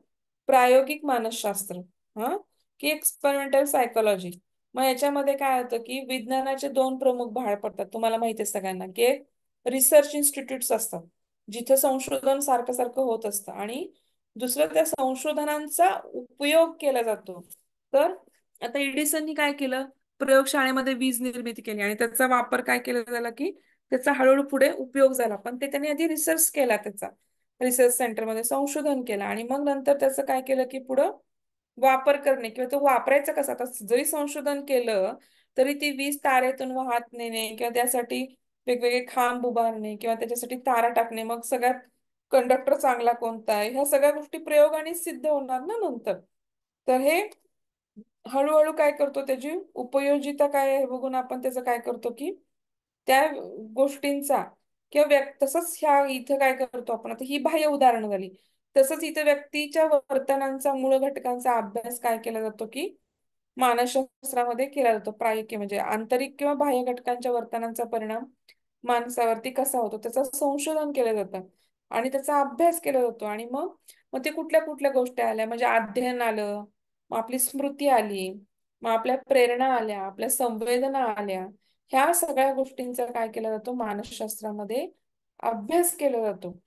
Speaker 1: प्रायोगिक मानसशास्त्र. हा की एक्सपेरिमेंटल सायकोलॉजी. मग याच्यामध्ये काय होतं की विज्ञानाचे दोन प्रमुख भाग पडतात. तुम्हाला माहिती आहे सगळ्यांना की एक रिसर्च इन्स्टिट्यूट्स असतात जिथं संशोधन सारखं सारखं होत असतं, आणि दुसरं त्या संशोधनांचा उपयोग केला जातो. तर आता एडिसननी काय केलं, प्रयोगशाळेमध्ये वीज निर्मिती केली आणि त्याचा वापर काय केला झाला की त्याचा हळूहळू पुढे उपयोग झाला. पण ते त्यांनी आधी रिसर्च केला, त्याचा रिसर्च सेंटरमध्ये संशोधन केलं आणि मग नंतर त्याचं काय केलं की पुढं वापर करणे किंवा तो वापरायचा कसा. आता जरी संशोधन केलं तरी ती वीज तारेतून वाहत नेणे किंवा त्यासाठी वेगवेगळे खांब उभारणे किंवा त्याच्यासाठी तारा टाकणे, मग सगळ्यात कंडक्टर चांगला कोणता आहे, ह्या सगळ्या गोष्टी प्रयोगाने सिद्ध होणार ना नंतर. तर हे हळूहळू काय करतो, त्याची उपयोजिता काय आहे बघून आपण त्याचं काय करतो की त्या गोष्टींचा किंवा तसंच ह्या इथं काय करतो आपण, आता ही बाह्य उदाहरणं झाली. तसंच इथं व्यक्तीच्या वर्तनांचा, मूळ घटकांचा अभ्यास काय केला जातो की मानसशास्त्रामध्ये केला जातो. प्रायोगिक म्हणजे आंतरिक किंवा बाह्य घटकांच्या वर्तनांचा परिणाम माणसावरती कसा होतो त्याचं संशोधन केलं जातं आणि त्याचा अभ्यास केला जातो. आणि मग मग ते कुठल्या कुठल्या गोष्टी आल्या म्हणजे अध्ययन आलं, मग आपली स्मृती आली, मग आपल्या प्रेरणा आल्या, आपल्या संवेदना आल्या. ह्या सगळ्या गोष्टींचा काय केला जातो, मानसशास्त्रामध्ये अभ्यास केला जातो.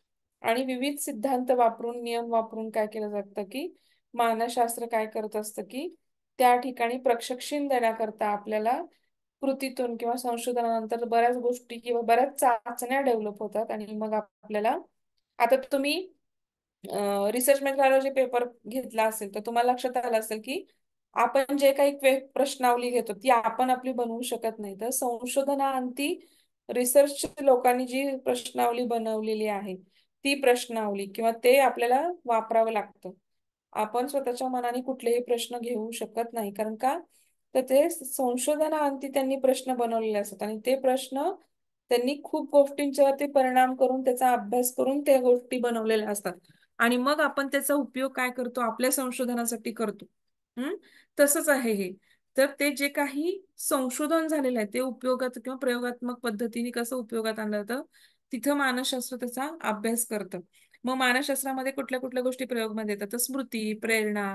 Speaker 1: आणि विविध सिद्धांत वापरून, नियम वापरून काय केलं जातं की मानसशास्त्र काय करत असतं की त्या ठिकाणी प्रशिक्षण देण्याकरता आपल्याला कृतीतून किंवा संशोधनानंतर बऱ्याच गोष्टी किंवा बऱ्याच चाचण्या डेव्हलप होतात. आणि मग आपल्याला, आता तुम्ही रिसर्च मेथडॉलॉजी पेपर घेतला असेल तर तुम्हाला लक्षात आलं असेल की आपण जे काही प्रश्नावली घेतो ती आपण आपली बनवू शकत नाही. तर संशोधनाअंती रिसर्च लोकांनी जी प्रश्नावली बनवलेली आहे ती प्रश्नावली किंवा ते आपल्याला वापरावं लागतं. आपण स्वतःच्या मनाने कुठलेही प्रश्न घेऊ शकत नाही. कारण का, तर ते संशोधनाअंती त्यांनी प्रश्न बनवलेले असतात आणि ते प्रश्न त्यांनी खूप गोष्टींच्यावरती परिणाम करून त्याचा अभ्यास करून त्या गोष्टी बनवलेल्या असतात. आणि मग आपण त्याचा उपयोग काय करतो, आपल्या संशोधनासाठी करतो. हम्म तसंच आहे हे. तर ते जे काही संशोधन झालेलं आहे ते उपयोगात किंवा प्रयोगात्मक पद्धतीने कसं उपयोगात आणलं जातं, तिथं मानसशास्त्र त्याचा अभ्यास करतं. मग मानसशास्त्रामध्ये कुठल्या कुठल्या गोष्टी प्रयोगमध्ये येतात, तर स्मृती, प्रेरणा,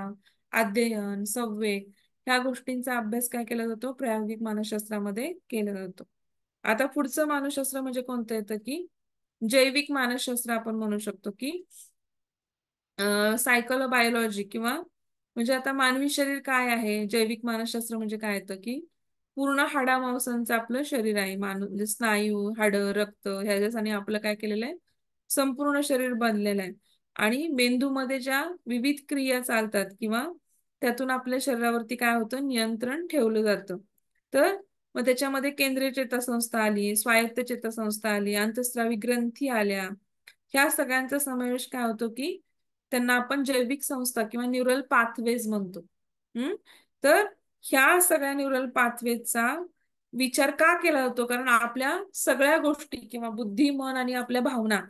Speaker 1: अध्ययन, संवेग ह्या गोष्टींचा अभ्यास काय केला जातो, प्रायोगिक मानसशास्त्रामध्ये केला जातो. आता पुढचं मानसशास्त्र म्हणजे कोणतं येतं की जैविक मानसशास्त्र आपण म्हणू शकतो की सायकोबायोलॉजी किंवा म्हणजे आता मानवी शरीर काय आहे, जैविक मानसशास्त्र म्हणजे काय येतं की पूर्ण हाडामांसाचं आपलं शरीर आहे. म्हणजे स्नायू, हाडं, रक्त ह्याच्यासाठी आपलं काय केलेलं आहे, संपूर्ण शरीर बनलेलं आहे. आणि मेंदूमध्ये ज्या विविध क्रिया चालतात किंवा त्यातून आपल्या शरीरावरती काय होतं, नियंत्रण ठेवलं जातं. तर मग त्याच्यामध्ये केंद्रीय चेतासंस्था आली, स्वायत्त चेतासंस्था आली, अंतःस्रावी ग्रंथी आल्या. ह्या सगळ्यांचा समावेश काय होतो की त्यांना आपण जैविक संस्था किंवा न्यूरल पाथवेज म्हणतो. हम्म तर ह्या सगळ्या न्यूरल पाथवेजचा विचार का केला जातो, कारण आपल्या सगळ्या गोष्टी किंवा बुद्धी, मन आणि आपल्या भावना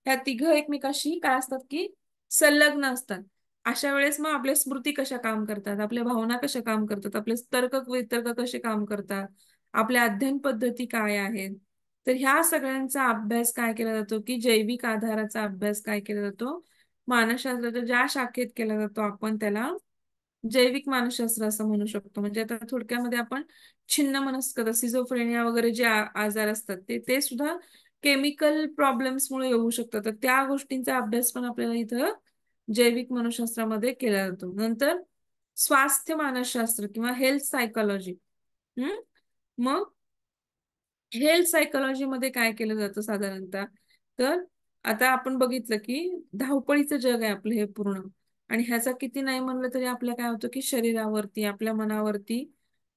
Speaker 1: ह्या तिघं एकमेकाशी काय असतात की संलग्न असतात. अशा वेळेस मग आपल्या स्मृती कशा काम करतात, आपल्या भावना कशा काम करतात, आपले तर्क वितर्क कसे काम करतात, आपल्या अध्ययन पद्धती काय आहेत. तर ह्या सगळ्यांचा अभ्यास काय केला जातो की जैविक आधाराचा अभ्यास काय केला जातो, मानसशास्त्राच्या ज्या शाखेत केला जातो आपण त्याला जैविक मानसशास्त्र असं म्हणू शकतो. म्हणजे आता थोडक्यामध्ये आपण छिन्न मनस्कता, सिझोफ्रेनिया वगैरे जे आजार असतात ते ते सुद्धा केमिकल प्रॉब्लेम्समुळे येऊ शकतात. तर त्या गोष्टींचा अभ्यास पण आपल्याला इथं जैविक मानसशास्त्रामध्ये केला जातो. नंतर स्वास्थ्य मानसशास्त्र किंवा हेल्थ सायकोलॉजी. मग हेल्थ सायकोलॉजी मध्ये काय केलं जातं साधारणतः, तर आता आपण बघितलं की धावपळीचं जग आहे आपलं हे पूर्ण. आणि ह्याचा किती नाही म्हणलं तरी आपल्या काय होतं की शरीरावरती, आपल्या मनावरती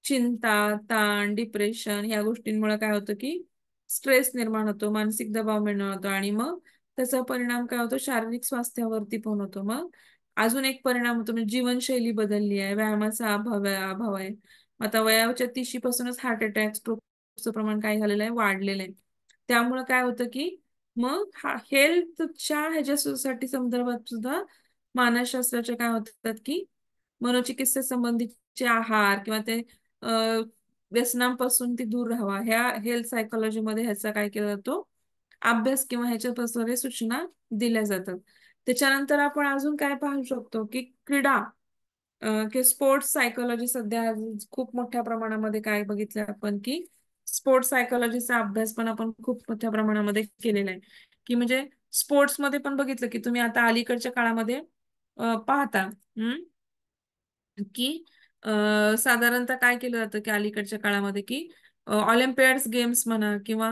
Speaker 1: चिंता, ताण, डिप्रेशन ह्या गोष्टींमुळे काय होतं की स्ट्रेस निर्माण होतो, मानसिक दबाव निर्माण होतो आणि मग त्याचा परिणाम काय होतो, शारीरिक स्वास्थ्यावरती पण होतो. मग अजून एक परिणाम होतो म्हणजे जीवनशैली बदलली आहे, व्यायामाचा अभाव आहे. आता वयाच्या 30 पासूनच हार्ट अटॅक, स्ट्रोकचं प्रमाण काय झालेलं आहे, वाढलेलं आहे. त्यामुळे काय होतं की मग हा हेल्थच्या ह्याच्यासाठी संदर्भात सुद्धा मानसशास्त्राचे काय होतात की मनोचिकित्से संबंधीचे आहार किंवा ते व्यसनांपासून ती दूर राहावा, ह्या हेल्थ सायकोलॉजी मध्ये ह्याचा काय केला जातो, अभ्यास किंवा ह्याच्या सूचना दिल्या जातात. त्याच्यानंतर आपण अजून काय पाहू शकतो की क्रीडा की स्पोर्ट्स सायकोलॉजी सध्या खूप मोठ्या प्रमाणामध्ये काय बघितलं आपण की स्पोर्ट्स सायकोलॉजीचा अभ्यास पण आपण खूप मोठ्या प्रमाणामध्ये केलेला आहे. की म्हणजे स्पोर्ट्समध्ये पण बघितलं की तुम्ही आता अलीकडच्या काळामध्ये पाहता की साधारणतः काय केलं जातं की अलीकडच्या काळामध्ये की ऑलिम्पियाड्स गेम्स म्हणा किंवा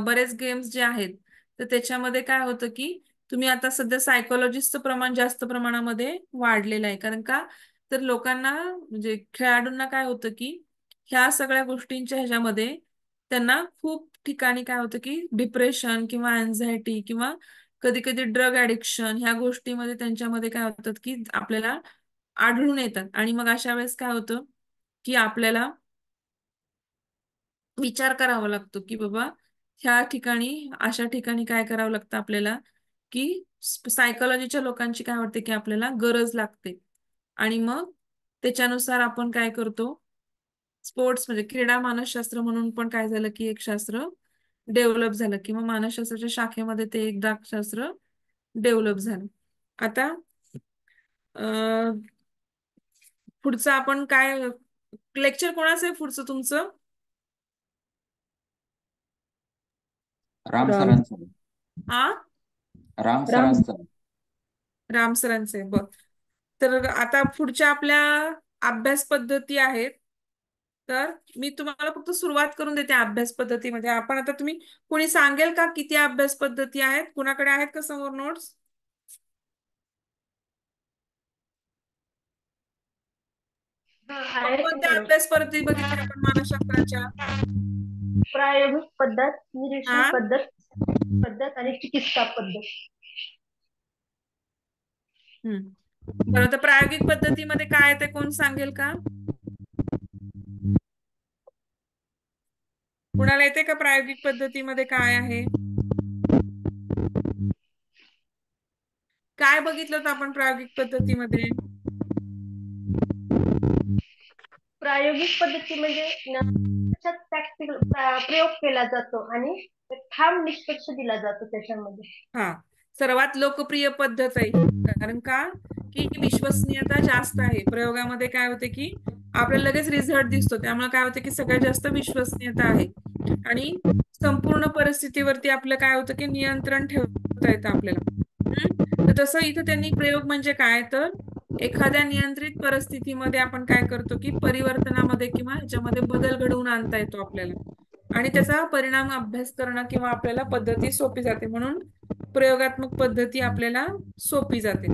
Speaker 1: बरेच गेम्स जे आहेत, तर त्याच्यामध्ये काय होतं की तुम्ही आता सध्या सायकोलॉजिस्टचं प्रमाण जास्त प्रमाणामध्ये वाढलेलं आहे. कारण का, तर लोकांना म्हणजे खेळाडूंना काय होतं की ह्या सगळ्या गोष्टींच्या ह्याच्यामध्ये त्यांना खूप ठिकाणी काय होतं की डिप्रेशन किंवा अँझायटी किंवा कधी कधी ड्रग ॲडिक्शन ह्या गोष्टीमध्ये त्यांच्यामध्ये काय होतात की आपल्याला आढळून येतात. आणि मग अशा वेळेस काय होतं की आपल्याला विचार करावा लागतो की बाबा ह्या ठिकाणी अशा ठिकाणी काय करावं लागतं आपल्याला की सायकोलॉजीच्या लोकांची काय वाटते की आपल्याला गरज लागते. आणि मग त्याच्यानुसार आपण काय करतो, स्पोर्ट्स म्हणजे क्रीडा मानसशास्त्र म्हणून पण काय झालं की एक शास्त्र डेव्हलप झालं किंवा मानसशास्त्राच्या शाखेमध्ये ते एक शास्त्र डेव्हलप झालं. आता अं, पुढचं आपण काय लेक्चर कोणाचं आहे पुढचं तुमचं?
Speaker 2: राम
Speaker 3: राम
Speaker 2: सरांचं.
Speaker 1: हा,
Speaker 2: राम
Speaker 3: राम
Speaker 2: सरांचं.
Speaker 1: राम सरांचे बर. तर आता पुढच्या आपल्या अभ्यास पद्धती आहेत. तर मी तुम्हाला फक्त सुरुवात करून देते अभ्यास पद्धतीमध्ये. आपण आता तुम्ही कोणी सांगेल का किती अभ्यास पद्धती आहेत? कुणाकडे आहेत का समोर नोट्स?
Speaker 3: आहेत
Speaker 1: कोणत्या
Speaker 3: मॅडम.
Speaker 1: अभ्यास पद्धती बघितल्या आपण मानसशास्त्राच्या?
Speaker 3: प्रायोगिक पद्धत, निरीक्षण
Speaker 1: हा.
Speaker 3: पद्धत, पद्धत आणि चिकित्सा पद्धत.
Speaker 1: बरं, तर प्रायोगिक पद्धतीमध्ये काय आहे ते कोण सांगेल का? कुणाला येते का प्रायोगिक पद्धतीमध्ये काय आहे? काय बघितलं होतं आपण प्रायोगिक पद्धतीमध्ये?
Speaker 3: प्रायोगिक पद्धती म्हणजे प्रॅक्टिकल प्रयोग केला जातो आणि एक ठाम निष्कर्ष दिला जातो त्याच्यामध्ये.
Speaker 1: हा, सर्वात लोकप्रिय पद्धत आहे ही. कारण का, की विश्वसनीयता जास्त आहे. प्रयोगामध्ये काय होते की आपल्याला लगेच रिझल्ट दिसतो, त्यामुळे काय होते की सगळ्यात जास्त विश्वसनीयता आहे. आणि संपूर्ण परिस्थितीवरती आपलं काय होतं की नियंत्रण ठेवता येतं आपल्याला. तर तसं इथं त्यांनी प्रयोग म्हणजे काय, तर एखाद्या नियंत्रित परिस्थितीमध्ये आपण काय करतो की परिवर्तनामध्ये किंवा ह्याच्यामध्ये बदल घडवून आणता येतो आपल्याला. आणि त्याचा परिणाम अभ्यास करणं किंवा आपल्याला पद्धती सोपी जाते, म्हणून प्रयोगात्मक पद्धती आपल्याला सोपी जाते.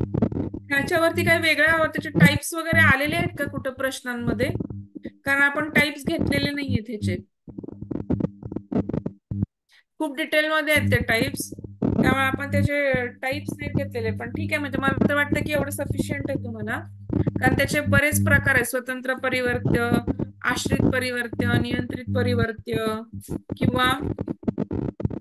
Speaker 1: ह्याच्यावरती काही वेगळ्या त्याचे टाइप्स वगैरे आलेले आहेत का कुठं प्रश्नांमध्ये? कारण आपण टाइप्स घेतलेले नाहीयेत ह्याचे. खूप डिटेलमध्ये आहेत ते टाइप्स, त्यामुळे आपण त्याचे टाइप्स नाहीत घेतलेले. पण ठीक आहे, म्हणजे मला तर वाटतं की एवढं सफिशियंट आहे तुम्हाला. कारण त्याचे बरेच प्रकार आहेत: स्वतंत्र परिवर्त्य, आश्रित परिवर्त्य, नियंत्रित परिवर्त्य किंवा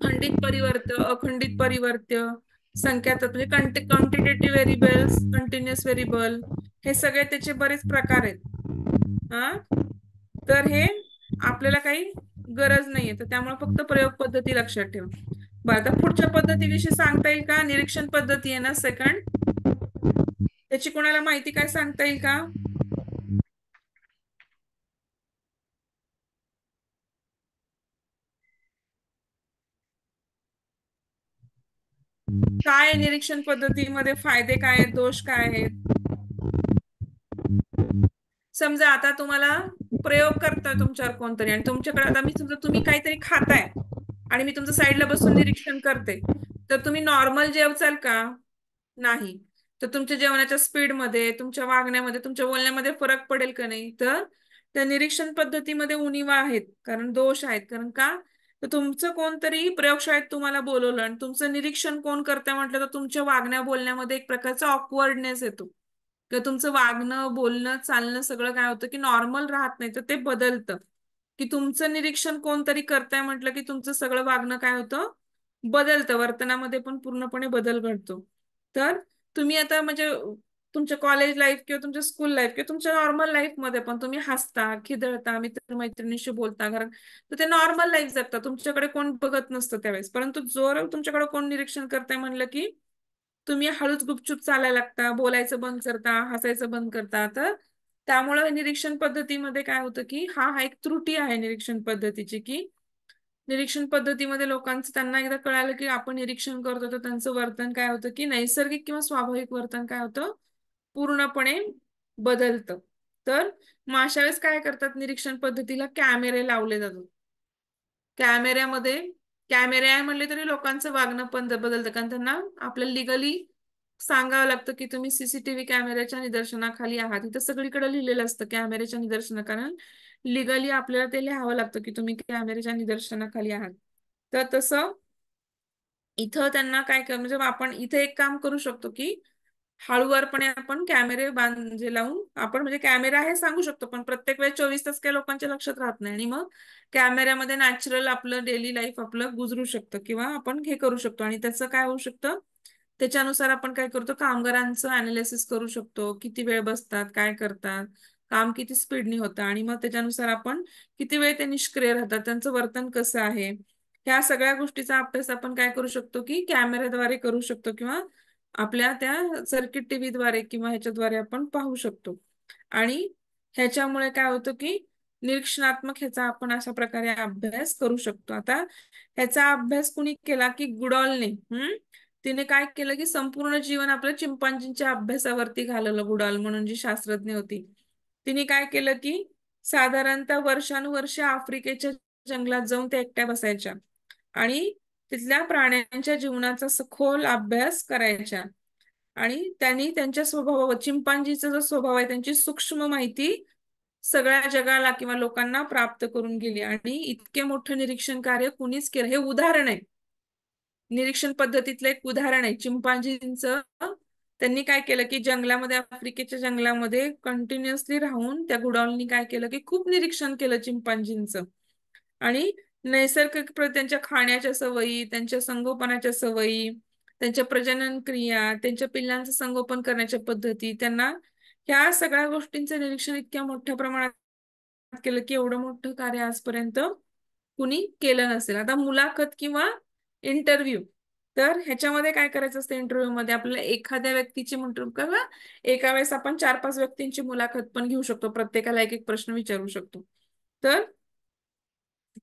Speaker 1: खंडित परिवर्त्य, अखंडित परिवर्त्य, संख्यात्मक म्हणजे क्वांटिटेटिव्ह व्हेरिएबल्स, कंटिन्युअस व्हेरिएबल, हे सगळे त्याचे बरेच प्रकार आहेत. हा, तर हे आपल्याला काही गरज नाहीये, तर त्यामुळे फक्त प्रयोग पद्धती लक्षात ठेवा. बरं, आता पुढच्या पद्धतीविषयी सांगता येईल का? निरीक्षण पद्धती आहे ना सेकंड, त्याची कोणाला माहिती काय सांगता येईल का? काय आहे निरीक्षण पद्धतीमध्ये? फायदे काय आहेत, दोष काय आहेत? समजा आता तुम्हाला प्रयोग करतोय तुमच्यावर कोणतरी, आणि तुमच्याकडे आता मी समजा तुम्ही काहीतरी खाताय आणि मी तुमचं साईडला बसून निरीक्षण करते, तर तुम्ही नॉर्मल जेवचाल का? नाही. तर तुमच्या जेवणाच्या स्पीडमध्ये, तुमच्या वागण्यामध्ये, तुमच्या बोलण्यामध्ये फरक पडेल का नाही? तर त्या निरीक्षण पद्धतीमध्ये उणिवा आहेत, कारण दोष आहेत. कारण का, तर तुमचं कोणतरी प्रयोगशाळेत तुम्हाला बोलवलं आणि तुमचं निरीक्षण कोण करतंय म्हटलं, तर तुमच्या वागण्या बोलण्यामध्ये एक प्रकारचा ऑकवर्डनेस येतो, किंवा तुमचं वागणं बोलणं चालणं सगळं काय होतं की नॉर्मल राहत नाही, तर ते बदलतं. की तुमचं निरीक्षण कोणतरी करताय म्हटलं की तुमचं सगळं वागणं काय होतं, बदलतं, वर्तनामध्ये पण पूर्णपणे बदल घडतो. तर तुम्ही आता म्हणजे तुमच्या कॉलेज लाईफ किंवा तुमच्या स्कूल लाईफ किंवा तुमच्या नॉर्मल लाईफ मध्ये पण तुम्ही हसता, खिदळता, मित्रमैत्रिणीशी बोलता, कारण तर ते नॉर्मल लाईफ जगता, तुमच्याकडे कोण बघत नसतं त्यावेळेस. परंतु जोर तुमच्याकडे कोण निरीक्षण करताय म्हणलं की तुम्ही हळूच गुपचूप चालायला लागता, बोलायचं बंद करता, हसायचं बंद करता. तर त्यामुळे निरीक्षण पद्धतीमध्ये काय होतं की हा एक त्रुटी आहे निरीक्षण पद्धतीची, की निरीक्षण पद्धतीमध्ये लोकांचं त्यांना एकदा कळालं की आपण निरीक्षण करतो, तर त्यांचं वर्तन काय होतं की नैसर्गिक किंवा स्वाभाविक वर्तन काय होतं, पूर्णपणे बदलतं. तर मग अशा वेळेस काय करतात, निरीक्षण पद्धतीला कॅमेरे लावले जातात. कॅमेऱ्यामध्ये कॅमेरे आहे म्हणले तरी लोकांचं वागणं पण बदलतं, कारण त्यांना आपल्याला लिगली सांगावं लागतं की तुम्ही सीसीटीव्ही कॅमेऱ्याच्या निदर्शनाखाली आहात. इथं सगळीकडे लिहिलेलं असतं कॅमेऱ्याच्या निदर्शना, कारण लिगली आपल्याला ते लिहावं लागतं की तुम्ही कॅमेऱ्याच्या निदर्शनाखाली आहात. तर तसं इथं त्यांना काय कर म्हणजे आपण इथे एक काम करू शकतो की हळूवारपणे आपण कॅमेरे म्हणजे लावून आपण म्हणजे कॅमेरा आहे सांगू शकतो, पण प्रत्येक वेळेस 24 तास काही लोकांच्या लक्षात राहत नाही आणि मग कॅमेऱ्यामध्ये नॅचरल आपलं डेली लाईफ आपलं गुजरू शकतं किंवा आपण हे करू शकतो. आणि त्याचं काय होऊ शकतं, त्याच्यानुसार आपण काय करतो, कामगारांचं अनालिसिस करू शकतो, किती वेळ बसतात, काय करतात, काम किती स्पीडनी होतं, आणि मग त्याच्यानुसार आपण किती वेळ ते निष्क्रिय राहतात, त्यांचं वर्तन कसं आहे, ह्या सगळ्या गोष्टीचा अभ्यास आपण काय करू शकतो की कॅमेऱ्याद्वारे करू शकतो किंवा आपल्या त्या सर्किट टीव्हीद्वारे किंवा ह्याच्याद्वारे आपण पाहू शकतो. आणि ह्याच्यामुळे काय होतं की निरीक्षणात्मक ह्याचा आपण अशा प्रकारे अभ्यास करू शकतो. आता ह्याचा अभ्यास कुणी केला की गुडॉलने. तिने काय केलं की संपूर्ण जीवन आपलं चिंपांजींच्या अभ्यासावरती घालवलं. गुडॉल म्हणून जी शास्त्रज्ञ होती, तिने काय केलं की साधारणतः वर्षानुवर्ष आफ्रिकेच्या जंगलात जाऊन त्या एकट्या बसायच्या आणि तिथल्या प्राण्यांच्या जीवनाचा सखोल अभ्यास करायच्या. आणि त्यांनी त्यांच्या स्वभावावर, चिंपांजीचा जो स्वभाव आहे त्यांची सूक्ष्म माहिती सगळ्या जगाला किंवा लोकांना प्राप्त करून गेली. आणि इतके मोठं निरीक्षण कार्य कुणीच केलं, हे उदाहरण आहे, निरीक्षण पद्धतीतलं एक उदाहरण आहे चिंपांजींचं. त्यांनी काय केलं की जंगलामध्ये, आफ्रिकेच्या जंगलामध्ये कंटिन्युअसली राहून त्या गुडावलनी काय केलं की खूप निरीक्षण केलं चिंपांजींचं. आणि नैसर्गिक त्यांच्या खाण्याच्या सवयी, त्यांच्या संगोपनाच्या सवयी, त्यांच्या प्रजनन क्रिया, त्यांच्या पिल्लांचं संगोपन करण्याच्या पद्धती, त्यांना ह्या सगळ्या गोष्टींचं निरीक्षण इतक्या मोठ्या प्रमाणात केलं की एवढं मोठं कार्य आजपर्यंत कुणी केलं नसेल. आता मुलाखत किंवा इंटरव्ह्यू, तर ह्याच्यामध्ये काय करायचं असतं, इंटरव्ह्यू मध्ये आपल्याला एखाद्या व्यक्तीची म्हणतो का एका वेळेस आपण 4-5 व्यक्तींची मुलाखत पण घेऊ शकतो, प्रत्येकाला एक एक प्रश्न विचारू शकतो. तर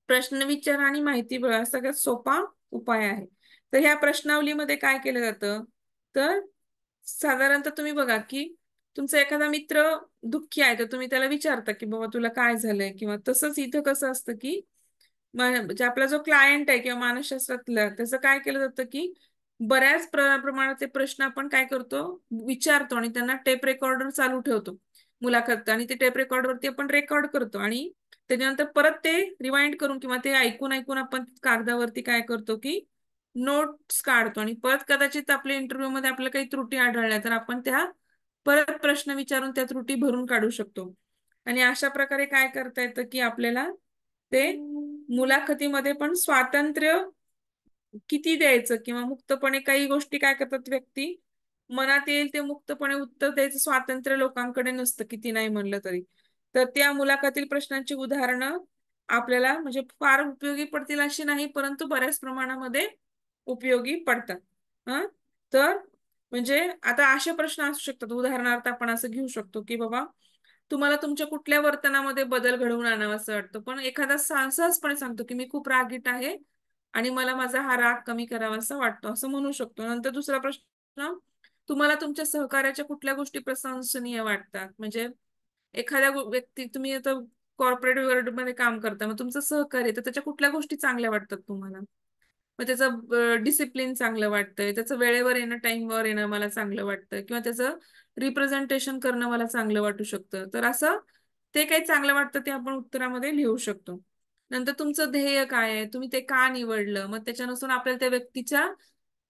Speaker 1: प्रश्न विचार आणि माहिती मिळवा सगळ्यात सोपा उपाय आहे. तर ह्या प्रश्नावलीमध्ये काय केलं जातं, तर साधारणतः तुम्ही बघा की तुमचा एखादा मित्र दुःखी आहे तर तुम्ही त्याला विचारता की बाबा तुला काय झालंय, किंवा तसंच इथं कसं असतं की म्हणजे आपला जो क्लायंट आहे किंवा मानसशास्त्रातला, त्याचं काय केलं जातं की बऱ्याच प्रमाणाचे प्रश्न आपण काय करतो, विचारतो आणि त्यांना टेप रेकॉर्डर चालू ठेवतो मुलाखत, आणि ते टेप रेकॉर्डरवरती आपण रेकॉर्ड करतो आणि त्याच्यानंतर परत ते रिवाइंड करून किंवा ते ऐकून ऐकून आपण कागदावरती काय करतो की नोट्स काढतो. आणि परत कदाचित आपल्या इंटरव्ह्यू मध्ये आपल्याला काही त्रुटी आढळल्या तर आपण त्या परत प्रश्न विचारून त्या त्रुटी भरून काढू शकतो. आणि अशा प्रकारे काय करता येतं की आपल्याला ते मुलाखतीमध्ये पण स्वातंत्र्य किती द्यायचं, किंवा मुक्तपणे काही गोष्टी काय करतात व्यक्ती मनात येईल ते मुक्तपणे उत्तर द्यायचं स्वातंत्र्य लोकांकडे नसतं किती नाही म्हणलं तरी. तर त्या मुलाखतील प्रश्नांची उदाहरणं आपल्याला म्हणजे फार उपयोगी पडतील अशी नाही, परंतु बऱ्याच प्रमाणामध्ये उपयोगी पडतात. हा, तर म्हणजे आता असे प्रश्न असू शकतात, उदाहरणार्थ आपण असं घेऊ शकतो की बाबा तुम्हाला तुमच्या कुठल्या वर्तनामध्ये बदल घडवून आणावा असं वाटतं, पण एखादा सहजपणे सांगतो की मी खूप रागीट आहे आणि मला माझा हा राग कमी करावा असा वाटतो, असं म्हणू शकतो. नंतर दुसरा प्रश्न, तुम्हाला तुमच्या सहकार्याच्या कुठल्या गोष्टी प्रशंसनीय वाटतात, म्हणजे एखाद्या व्यक्ती, तुम्ही आता कॉर्पोरेट वर्ल्ड मध्ये काम करता, मग तुमचं सहकार्य तर त्याच्या कुठल्या गोष्टी चांगल्या वाटतात तुम्हाला, मग त्याचं डिसिप्लिन चांगलं वाटतंय, त्याचं वेळेवर येणं, टाइमवर येणं मला चांगलं वाटतं, किंवा त्याचं रिप्रेझेंटेशन करणं मला चांगलं वाटू शकतं. तर असं ते काही चांगलं वाटतं ते आपण उत्तरामध्ये लिहू शकतो. नंतर तुमचं ध्येय काय आहे, तुम्ही ते का निवडलं, मग त्याच्यानुसार आपल्याला त्या व्यक्तीच्या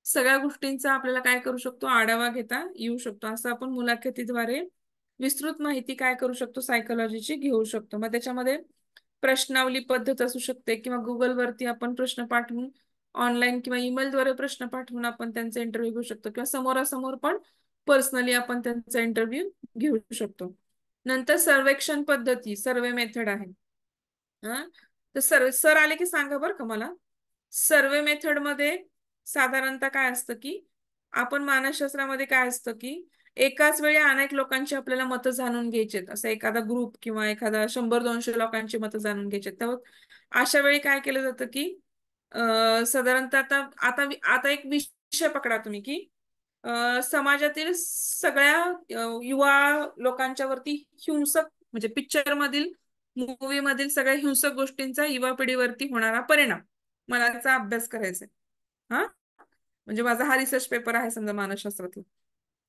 Speaker 1: सगळ्या गोष्टींचा आपल्याला काय करू शकतो, आढावा घेता येऊ शकतो. असं आपण मुलाखतीद्वारे विस्तृत माहिती काय करू शकतो, सायकोलॉजीची घेऊ शकतो. मग त्याच्यामध्ये प्रश्नावली पद्धत असू शकते, किंवा गुगलवरती आपण प्रश्न पाठवून ऑनलाईन किंवा ईमेलद्वारे प्रश्न पाठवून आपण त्यांचा इंटरव्ह्यू घेऊ शकतो, किंवा समोरासमोर पण पर्सनली आपण त्यांचा इंटरव्ह्यू घेऊ शकतो. नंतर सर्वेक्षण पद्धती, सर्वे मेथड आहे. हा, तर सर आले की सांगा बरं का मला. सर्वे मेथड मध्ये साधारणतः काय असतं की आपण मानसशास्त्रामध्ये काय असतं की एकाच वेळी अनेक लोकांची आपल्याला मतं जाणून घ्यायचे, असं एखादा ग्रुप किंवा एखादा 100-200 लोकांची मतं जाणून घ्यायचे, तर अशा वेळी काय केलं जातं की साधारणतः आता आता आता एक विषय पकडा तुम्ही की समाजातील सगळ्या युवा लोकांच्या वरती हिंसक म्हणजे पिक्चर मधील मूवी मधील सगळ्या हिंसक गोष्टींचा युवा पिढीवरती होणारा परिणाम मला त्याचा अभ्यास करायचा आहे. हा म्हणजे माझा हा रिसर्च पेपर आहे समजा मानसशास्त्रातला.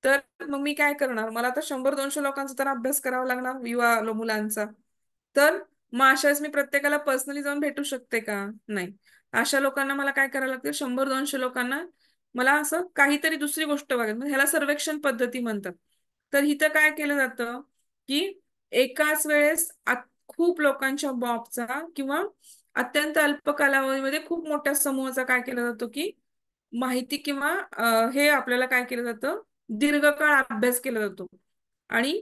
Speaker 1: तर मग मी काय करणार, मला आता 100-200 लोकांचा तर अभ्यास करावा लागणार युवा मुलांचा. तर मग अशा वेळेस मी प्रत्येकाला पर्सनली जाऊन भेटू शकते का? नाही. अशा लोकांना मला काय करायला लागते, 100-200 लोकांना मला असं काहीतरी दुसरी गोष्ट बघायला म्हणजे ह्याला सर्वेक्षण पद्धती म्हणतात. तर इथं काय केलं जातं की एकाच वेळेस खूप लोकांच्या बॉबचा किंवा अत्यंत अल्प कालावधीमध्ये खूप मोठ्या समूहाचा काय केला जातो की माहिती किंवा हे आपल्याला काय केलं जातं, दीर्घकाळ अभ्यास केला जातो. आणि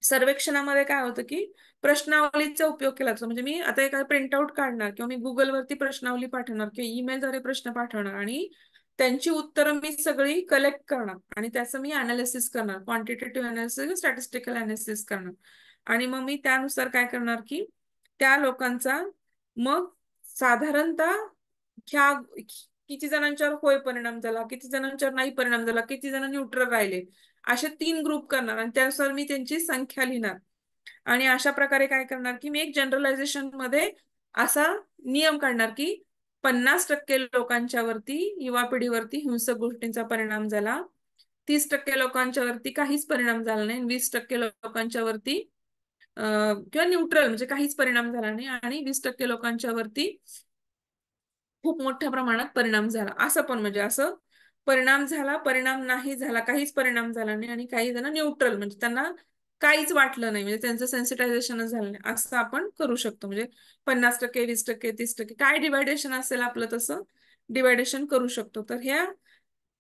Speaker 1: सर्वेक्षणामध्ये काय होतं की प्रश्नावलीचा उपयोग केला जातो. म्हणजे मी आता एखादा प्रिंटआउट काढणार किंवा मी गुगलवरती प्रश्नावली पाठवणार किंवा ईमेलद्वारे प्रश्न पाठवणार आणि त्यांची उत्तरं मी सगळी कलेक्ट करणार आणि त्याचं मी अनालिसिस करणार, क्वांटिटेटिव्ह अनालिसिस, स्टॅटिस्टिकल अनालिसिस करणार. आणि मग मी त्यानुसार काय करणार की त्या लोकांचा मग साधारणतः ह्या किती जणांच्यावर होय परिणाम झाला, किती जणांच्यावर नाही परिणाम झाला, किती जण न्यूट्रल राहिले, असे 3 ग्रुप करणार आणि त्यानुसार मी त्यांची संख्या लिहिणार. आणि अशा प्रकारे काय करणार की मी एक जनरलायझेशन मध्ये असा नियम काढणार की 50% लोकांच्या वरती युवा पिढीवरती हिंसक गोष्टींचा परिणाम झाला, 30% लोकांच्या वरती काहीच परिणाम झाला नाही, 20% लोकांच्या वरती किंवा न्यूट्रल म्हणजे काहीच परिणाम झाला नाही आणि 20% लोकांच्या वरती खूप मोठ्या प्रमाणात परिणाम झाला. असं पण म्हणजे असं परिणाम झाला, परिणाम नाही झाला, काहीच परिणाम झाला नाही आणि काही जण न्यूट्रल म्हणजे त्यांना काहीच वाटलं नाही म्हणजे त्यांचं सेन्सिटायझेशनच झालं नाही, असं आपण करू शकतो. म्हणजे 50%, 20%, 30% काय डिवायडेशन असेल आपलं तसं डिवायडेशन करू शकतो. तर ह्या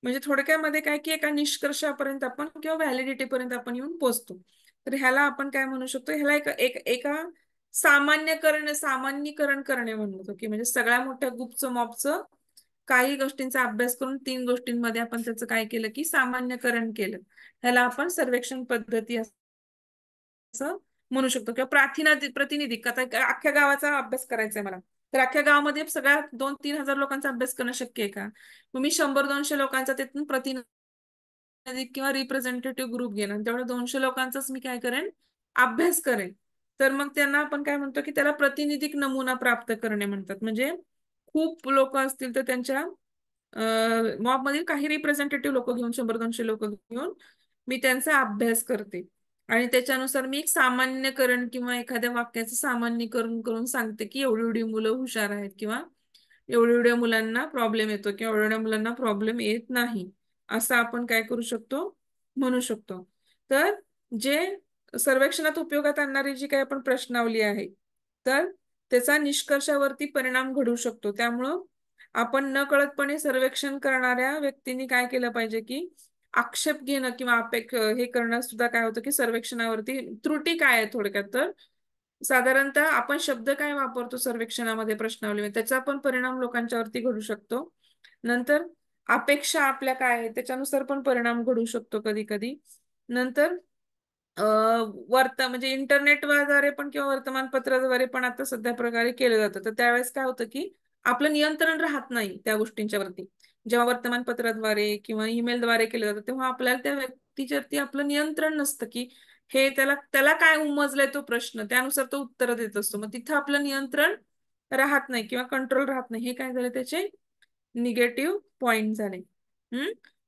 Speaker 1: म्हणजे थोडक्यामध्ये काय की एका निष्कर्षापर्यंत आपण किंवा व्हॅलिडिटी पर्यंत आपण येऊन पोहोचतो. तर ह्याला आपण काय म्हणू शकतो, ह्याला एका सामान्यीकरण करणे म्हणतो की म्हणजे सगळ्या मोठ्या गुपचं मॉपचं काही गोष्टींचा अभ्यास करून 3 गोष्टींमध्ये आपण त्याचं काय केलं की सामान्यकरण केलं. ह्याला आपण सर्वेक्षण पद्धती असं म्हणू शकतो. किंवा प्रतिनिधिक आता अख्ख्या गावाचा अभ्यास करायचा आहे मला, तर अख्ख्या गावामध्ये सगळ्या 2-3 हजार लोकांचा अभ्यास करणं शक्य आहे का? मग मी 100-200 लोकांचा त्यातून किंवा रिप्रेझेंटेटिव्ह ग्रुप घेणं आणि तेवढ्या 200 लोकांचाच मी काय करेन, अभ्यास करेन. तर मग त्यांना आपण काय म्हणतो की त्याला प्रतिनिधिक नमुना प्राप्त करणे म्हणतात. म्हणजे खूप लोक असतील तर त्यांच्या मॉब मधील काही रिप्रेझेंटेटिव्ह लोक घेऊन 100-200 लोक घेऊन मी त्यांचा अभ्यास करते आणि त्याच्यानुसार मी एक सामान्यकरण किंवा एखाद्या वाक्याचं सामान्यीकरण करून सांगते की एवढी एवढी मुलं हुशार आहेत किंवा एवढ्या एवढ्या मुलांना प्रॉब्लेम येतो किंवा एवढ्या एवढ्या मुलांना प्रॉब्लेम येत नाही, असं आपण काय करू शकतो, म्हणू शकतो. तर जे सर्वेक्षणात उपयोगात आणणारी जी काही आपण प्रश्नावली आहे तर त्याचा निष्कर्षावरती परिणाम घडू शकतो. त्यामुळं आपण नकळतपणे सर्वेक्षण करणाऱ्या व्यक्तींनी काय केलं पाहिजे की आक्षेप घेणं किंवा हे करणं सुद्धा काय होतं की सर्वेक्षणावरती त्रुटी काय आहे थोडक्यात, तर साधारणतः आपण शब्द काय वापरतो सर्वेक्षणामध्ये प्रश्नावलीमध्ये त्याचा पण परिणाम लोकांच्यावरती घडू शकतो. नंतर अपेक्षा आपल्या काय आहे त्याच्यानुसार पण परिणाम घडू शकतो कधी कधी. नंतर म्हणजे इंटरनेटद्वारे पण किंवा वर्तमानपत्राद्वारे पण आता सध्या प्रकारे केलं जातं. तर त्यावेळेस काय होतं की आपलं नियंत्रण राहत नाही त्या गोष्टींच्या वरती. जेव्हा वर्तमानपत्राद्वारे किंवा ईमेलद्वारे केलं जातं तेव्हा आपल्याला त्या व्यक्तीच्यावरती आपलं नियंत्रण नसतं की हे त्याला त्याला काय उमजलंय तो प्रश्न त्यानुसार तो उत्तर देत असतो. मग तिथं आपलं नियंत्रण राहत नाही किंवा कंट्रोल राहत नाही. हे काय झालं त्याचे निगेटिव्ह पॉइंट झाले.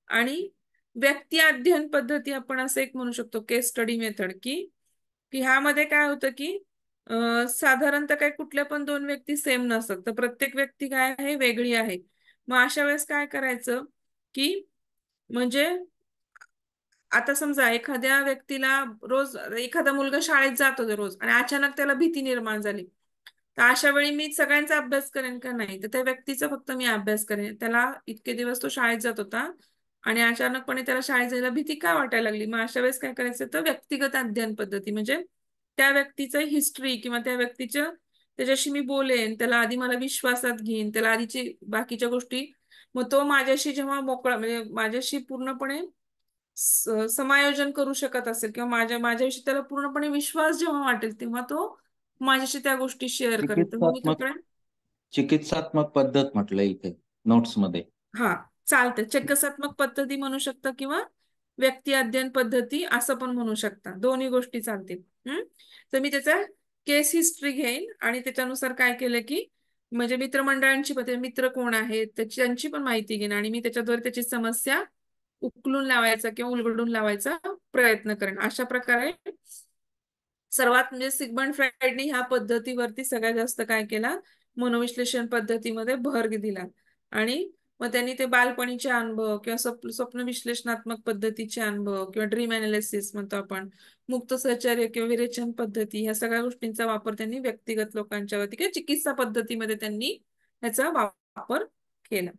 Speaker 1: आणि व्यक्ती अध्ययन पद्धती आपण असं एक म्हणू शकतो केस स्टडी मेथड की की ह्यामध्ये काय होतं की साधारणतः काय कुठल्या पण 2 व्यक्ती सेम नसतात, तर प्रत्येक व्यक्ती काय आहे वेगळी आहे. मग अशा वेळेस काय करायचं की म्हणजे आता समजा एखाद्या व्यक्तीला रोज एखादा मुलगा शाळेत जात होता रोज आणि अचानक त्याला भीती निर्माण झाली, तर अशा वेळी मी सगळ्यांचा अभ्यास करेन का? नाही. तर त्या व्यक्तीचा फक्त मी अभ्यास करेन. त्याला इतके दिवस तो शाळेत जात होता आणि अचानकपणे त्याला शाळेत जायला भीती का वाटायला लागली, मग अशा वेळेस काय करायचं, तर व्यक्तिगत अध्ययन पद्धती म्हणजे त्या व्यक्तीचं हिस्ट्री किंवा त्या व्यक्तीच्या त्याच्याशी मी बोलेन, त्याला आधी मला विश्वासात घेईन, त्याला आधीची बाकीच्या गोष्टी, मग तो माझ्याशी जेव्हा मोकळा म्हणजे माझ्याशी पूर्णपणे समायोजन करू शकत असेल किंवा माझ्याविषयी त्याला पूर्णपणे विश्वास जेव्हा वाटेल तेव्हा तो माझ्याशी त्या गोष्टी शेअर करेल. तर मग मी काय
Speaker 2: चिकित्सात्मक
Speaker 1: करेन,
Speaker 2: चिकित्सात्मक पद्धत म्हटलं इथे नोट्स मध्ये.
Speaker 1: हा चालतं. चक्कसात्मक पद्धती म्हणू शकता किंवा व्यक्ती अध्ययन पद्धती असं पण म्हणू शकता. दोन्ही गोष्टी चालतील. तर मी त्याचा केस हिस्ट्री घेईन आणि त्याच्यानुसार काय केलं की म्हणजे मित्रमंडळांची मित्र कोण आहेत त्यांची पण माहिती घेईन आणि मी त्याच्याद्वारे त्याची समस्या उकलून लावायचा किंवा उलगडून लावायचा प्रयत्न करेन. अशा प्रकारे सर्वात म्हणजे सिग्मंड फ्रायडने ह्या पद्धतीवरती सगळ्यात जास्त काय केला, मनोविश्लेषण पद्धतीमध्ये भर दिला. आणि मग त्यांनी ते बालपणीचे अनुभव किंवा स्वप्न विश्लेषणात्मक पद्धतीचे अनुभव किंवा ड्रीम अनालिसिस म्हणतो आपण, मुक्त सहचर्य किंवा विरेचन पद्धती, ह्या सगळ्या गोष्टींचा वापर त्यांनी व्यक्तिगत लोकांच्यावरती किंवा चिकित्सा पद्धतीमध्ये त्यांनी ह्याचा वापर केला.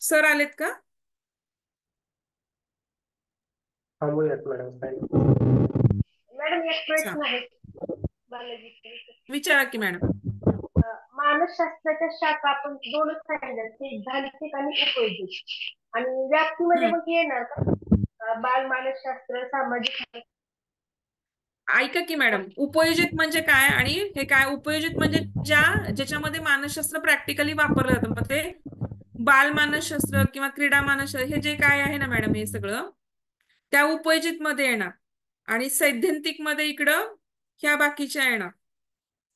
Speaker 1: सर आलेत का?
Speaker 4: थांबूयात मॅडम.
Speaker 3: मॅडम एक प्रश्न आहे बालाजी.
Speaker 1: विचारा की मॅडम.
Speaker 3: मानसशास्त्राच्या शाखा आपण दोनच सांगितल्या, सैद्धांतिक आणि उपयोजित. आणि व्याप्तीमध्ये मग येणार का बाल मानसशास्त्र, सामाजिक?
Speaker 1: ऐका की मॅडम, उपयोजित म्हणजे काय आणि हे काय? उपयोजित म्हणजे ज्याच्यामध्ये मानसशास्त्र प्रॅक्टिकली वापरलं जातं. मग ते बाल मानसशास्त्र किंवा क्रीडा मानसशास्त्र हे जे काय आहे ना मॅडम, हे सगळं त्या उपयोजित मध्ये येणार. आणि सैद्धांतिक मध्ये इकडं ह्या बाकीच्या येणार.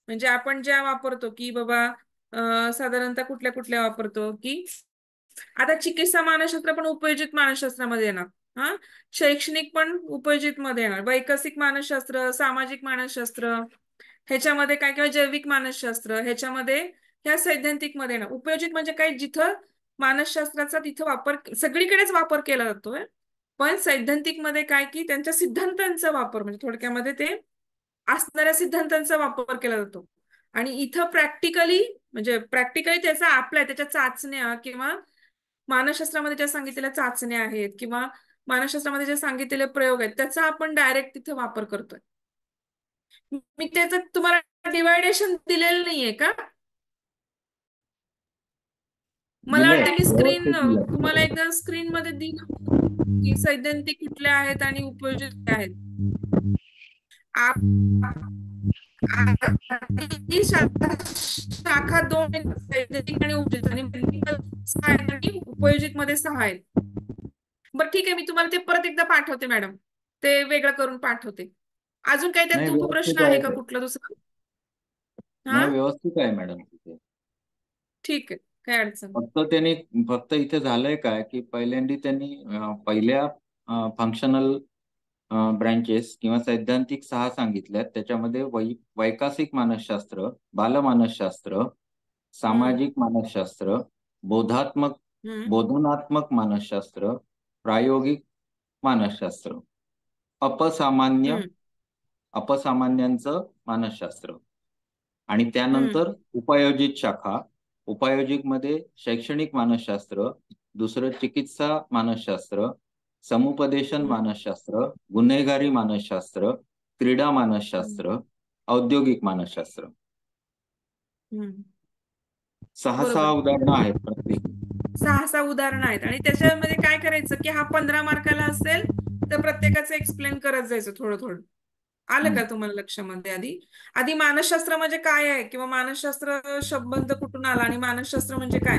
Speaker 1: म्हणजे आपण ज्या वापरतो की बाबा साधारणतः कुठल्या कुठल्या वापरतो की आता चिकित्सा मानसशास्त्र पण उपयोजित मानसशास्त्रामध्ये येणार. शैक्षणिक पण उपयोजित मध्ये येणार. वैकसिक मानसशास्त्र, सामाजिक मानसशास्त्र ह्याच्यामध्ये काय किंवा जैविक मानसशास्त्र ह्याच्यामध्ये ह्या सैद्धांतिक मध्ये येणार. उपयोजित म्हणजे काय, जिथं मानसशास्त्राचा तिथं वापर सगळीकडेच वापर केला जातोय, पण सैद्धांतिक मध्ये काय की त्यांच्या सिद्धांतांचा वापर म्हणजे थोडक्यामध्ये ते असणाऱ्या सिद्धांतांचा वापर केला जातो. आणि इथं प्रॅक्टिकली त्याच्या चाचण्या किंवा मानसशास्त्रामध्ये ज्या सांगितलेल्या चाचण्या आहेत किंवा मानसशास्त्रामध्ये जे सांगितलेले प्रयोग आहेत त्याचा आपण डायरेक्ट तिथे वापर करतोय. मी त्याचं तुम्हाला डिवायडेशन दिलेलं नाहीये का? मला
Speaker 2: दिलंय,
Speaker 1: वाटतं मी स्क्रीन
Speaker 2: व्यवस्थित दिलंय.
Speaker 1: तुम्हाला एकदा स्क्रीन मध्ये दिलं की सैद्धांतिक कुठले आहेत आणि उपयोजित कुठले आहेत. शाखा 2 सैद्धांतिक आणि उपयोजित, आणि मेडिकल 6 आहेत आणि उपयोजित मध्ये 6 आहेत. बरं ठीक आहे, मी तुम्हाला ते परत एकदा पाठवते मॅडम, ते वेगळं करून पाठवते. अजून काही त्यात
Speaker 2: नाही,
Speaker 1: प्रश्न
Speaker 2: व्यवस्थित
Speaker 1: आहे
Speaker 2: आहे
Speaker 1: का
Speaker 2: ते.
Speaker 1: कुठला दुसरा?
Speaker 2: नाही,
Speaker 1: हा
Speaker 2: व्यवस्थित आहे मॅडम तिथे.
Speaker 1: ठीक आहे, काय अडचण नाही.
Speaker 2: फक्त इथे झालंय काय की पहिल्यांदा त्यांनी पहिल्या फंक्शनल ब्रँचेस किंवा सैद्धांतिक 6 सांगितल्यात. त्याच्यामध्ये वैकासिक मानसशास्त्र, बालमानसशास्त्र,
Speaker 1: हम्म
Speaker 2: सामाजिक मानसशास्त्र,
Speaker 1: हम्म
Speaker 2: बोधनात्मक मानसशास्त्र, प्रायोगिक मानसशास्त्र,
Speaker 1: हम्म
Speaker 2: अपसामान्यांचं मानसशास्त्र, आणि
Speaker 1: हम्म
Speaker 2: त्यानंतर उपयोजित शाखा. उपयोजित मध्ये शैक्षणिक मानसशास्त्र, दुसरं चिकित्सा मानसशास्त्र, समुपदेशन
Speaker 1: हम्म
Speaker 2: मानसशास्त्र, गुन्हेगारी मानसशास्त्र, क्रीडा
Speaker 1: हम्म
Speaker 2: मानसशास्त्र, औद्योगिक मानसशास्त्र.
Speaker 1: हम्म.
Speaker 2: 6
Speaker 1: बरोबर.
Speaker 2: उदाहरणं आहेत प्रत्येकी.
Speaker 1: 6 उदाहरणं आहेत आणि त्याच्यामध्ये काय करायचं की हा 15 मार्काला असेल तर प्रत्येकाचं एक्सप्लेन करत जायचं थोडं थोडं. आलं
Speaker 2: हम्म.
Speaker 1: का तुम्हाला लक्षामध्ये? आधी आधी मानसशास्त्र म्हणजे काय आहे किंवा मानसशास्त्र शब्द कुठून आला आणि मानसशास्त्र म्हणजे काय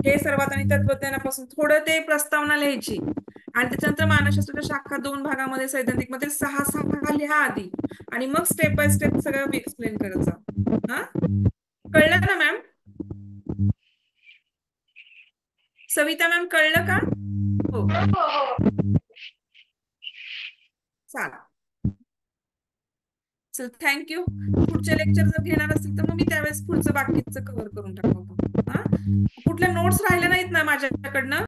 Speaker 1: हे सर्वात, आणि तत्वज्ञानापासून थोडं ते प्रस्तावना लिहायची. आणि त्याच्यानंतर मानसशास्त्राच्या शाखा 2 भागामध्ये सैद्धांतिक मध्ये 6 लिहा आधी, आणि मग स्टेप बाय स्टेप सगळं एक्सप्लेन करत जा. हा कळलं ना मॅम? सविता मॅम कळलं का? हो चालेल. चल, थँक्यू. पुढचे लेक्चर जर घेणार असेल तर मग मी त्यावेळेस पुढचं बाकीचं कव्हर करून टाकू. हा कुठल्या नोट्स राहिल्या नाहीत ना माझ्याकडनं?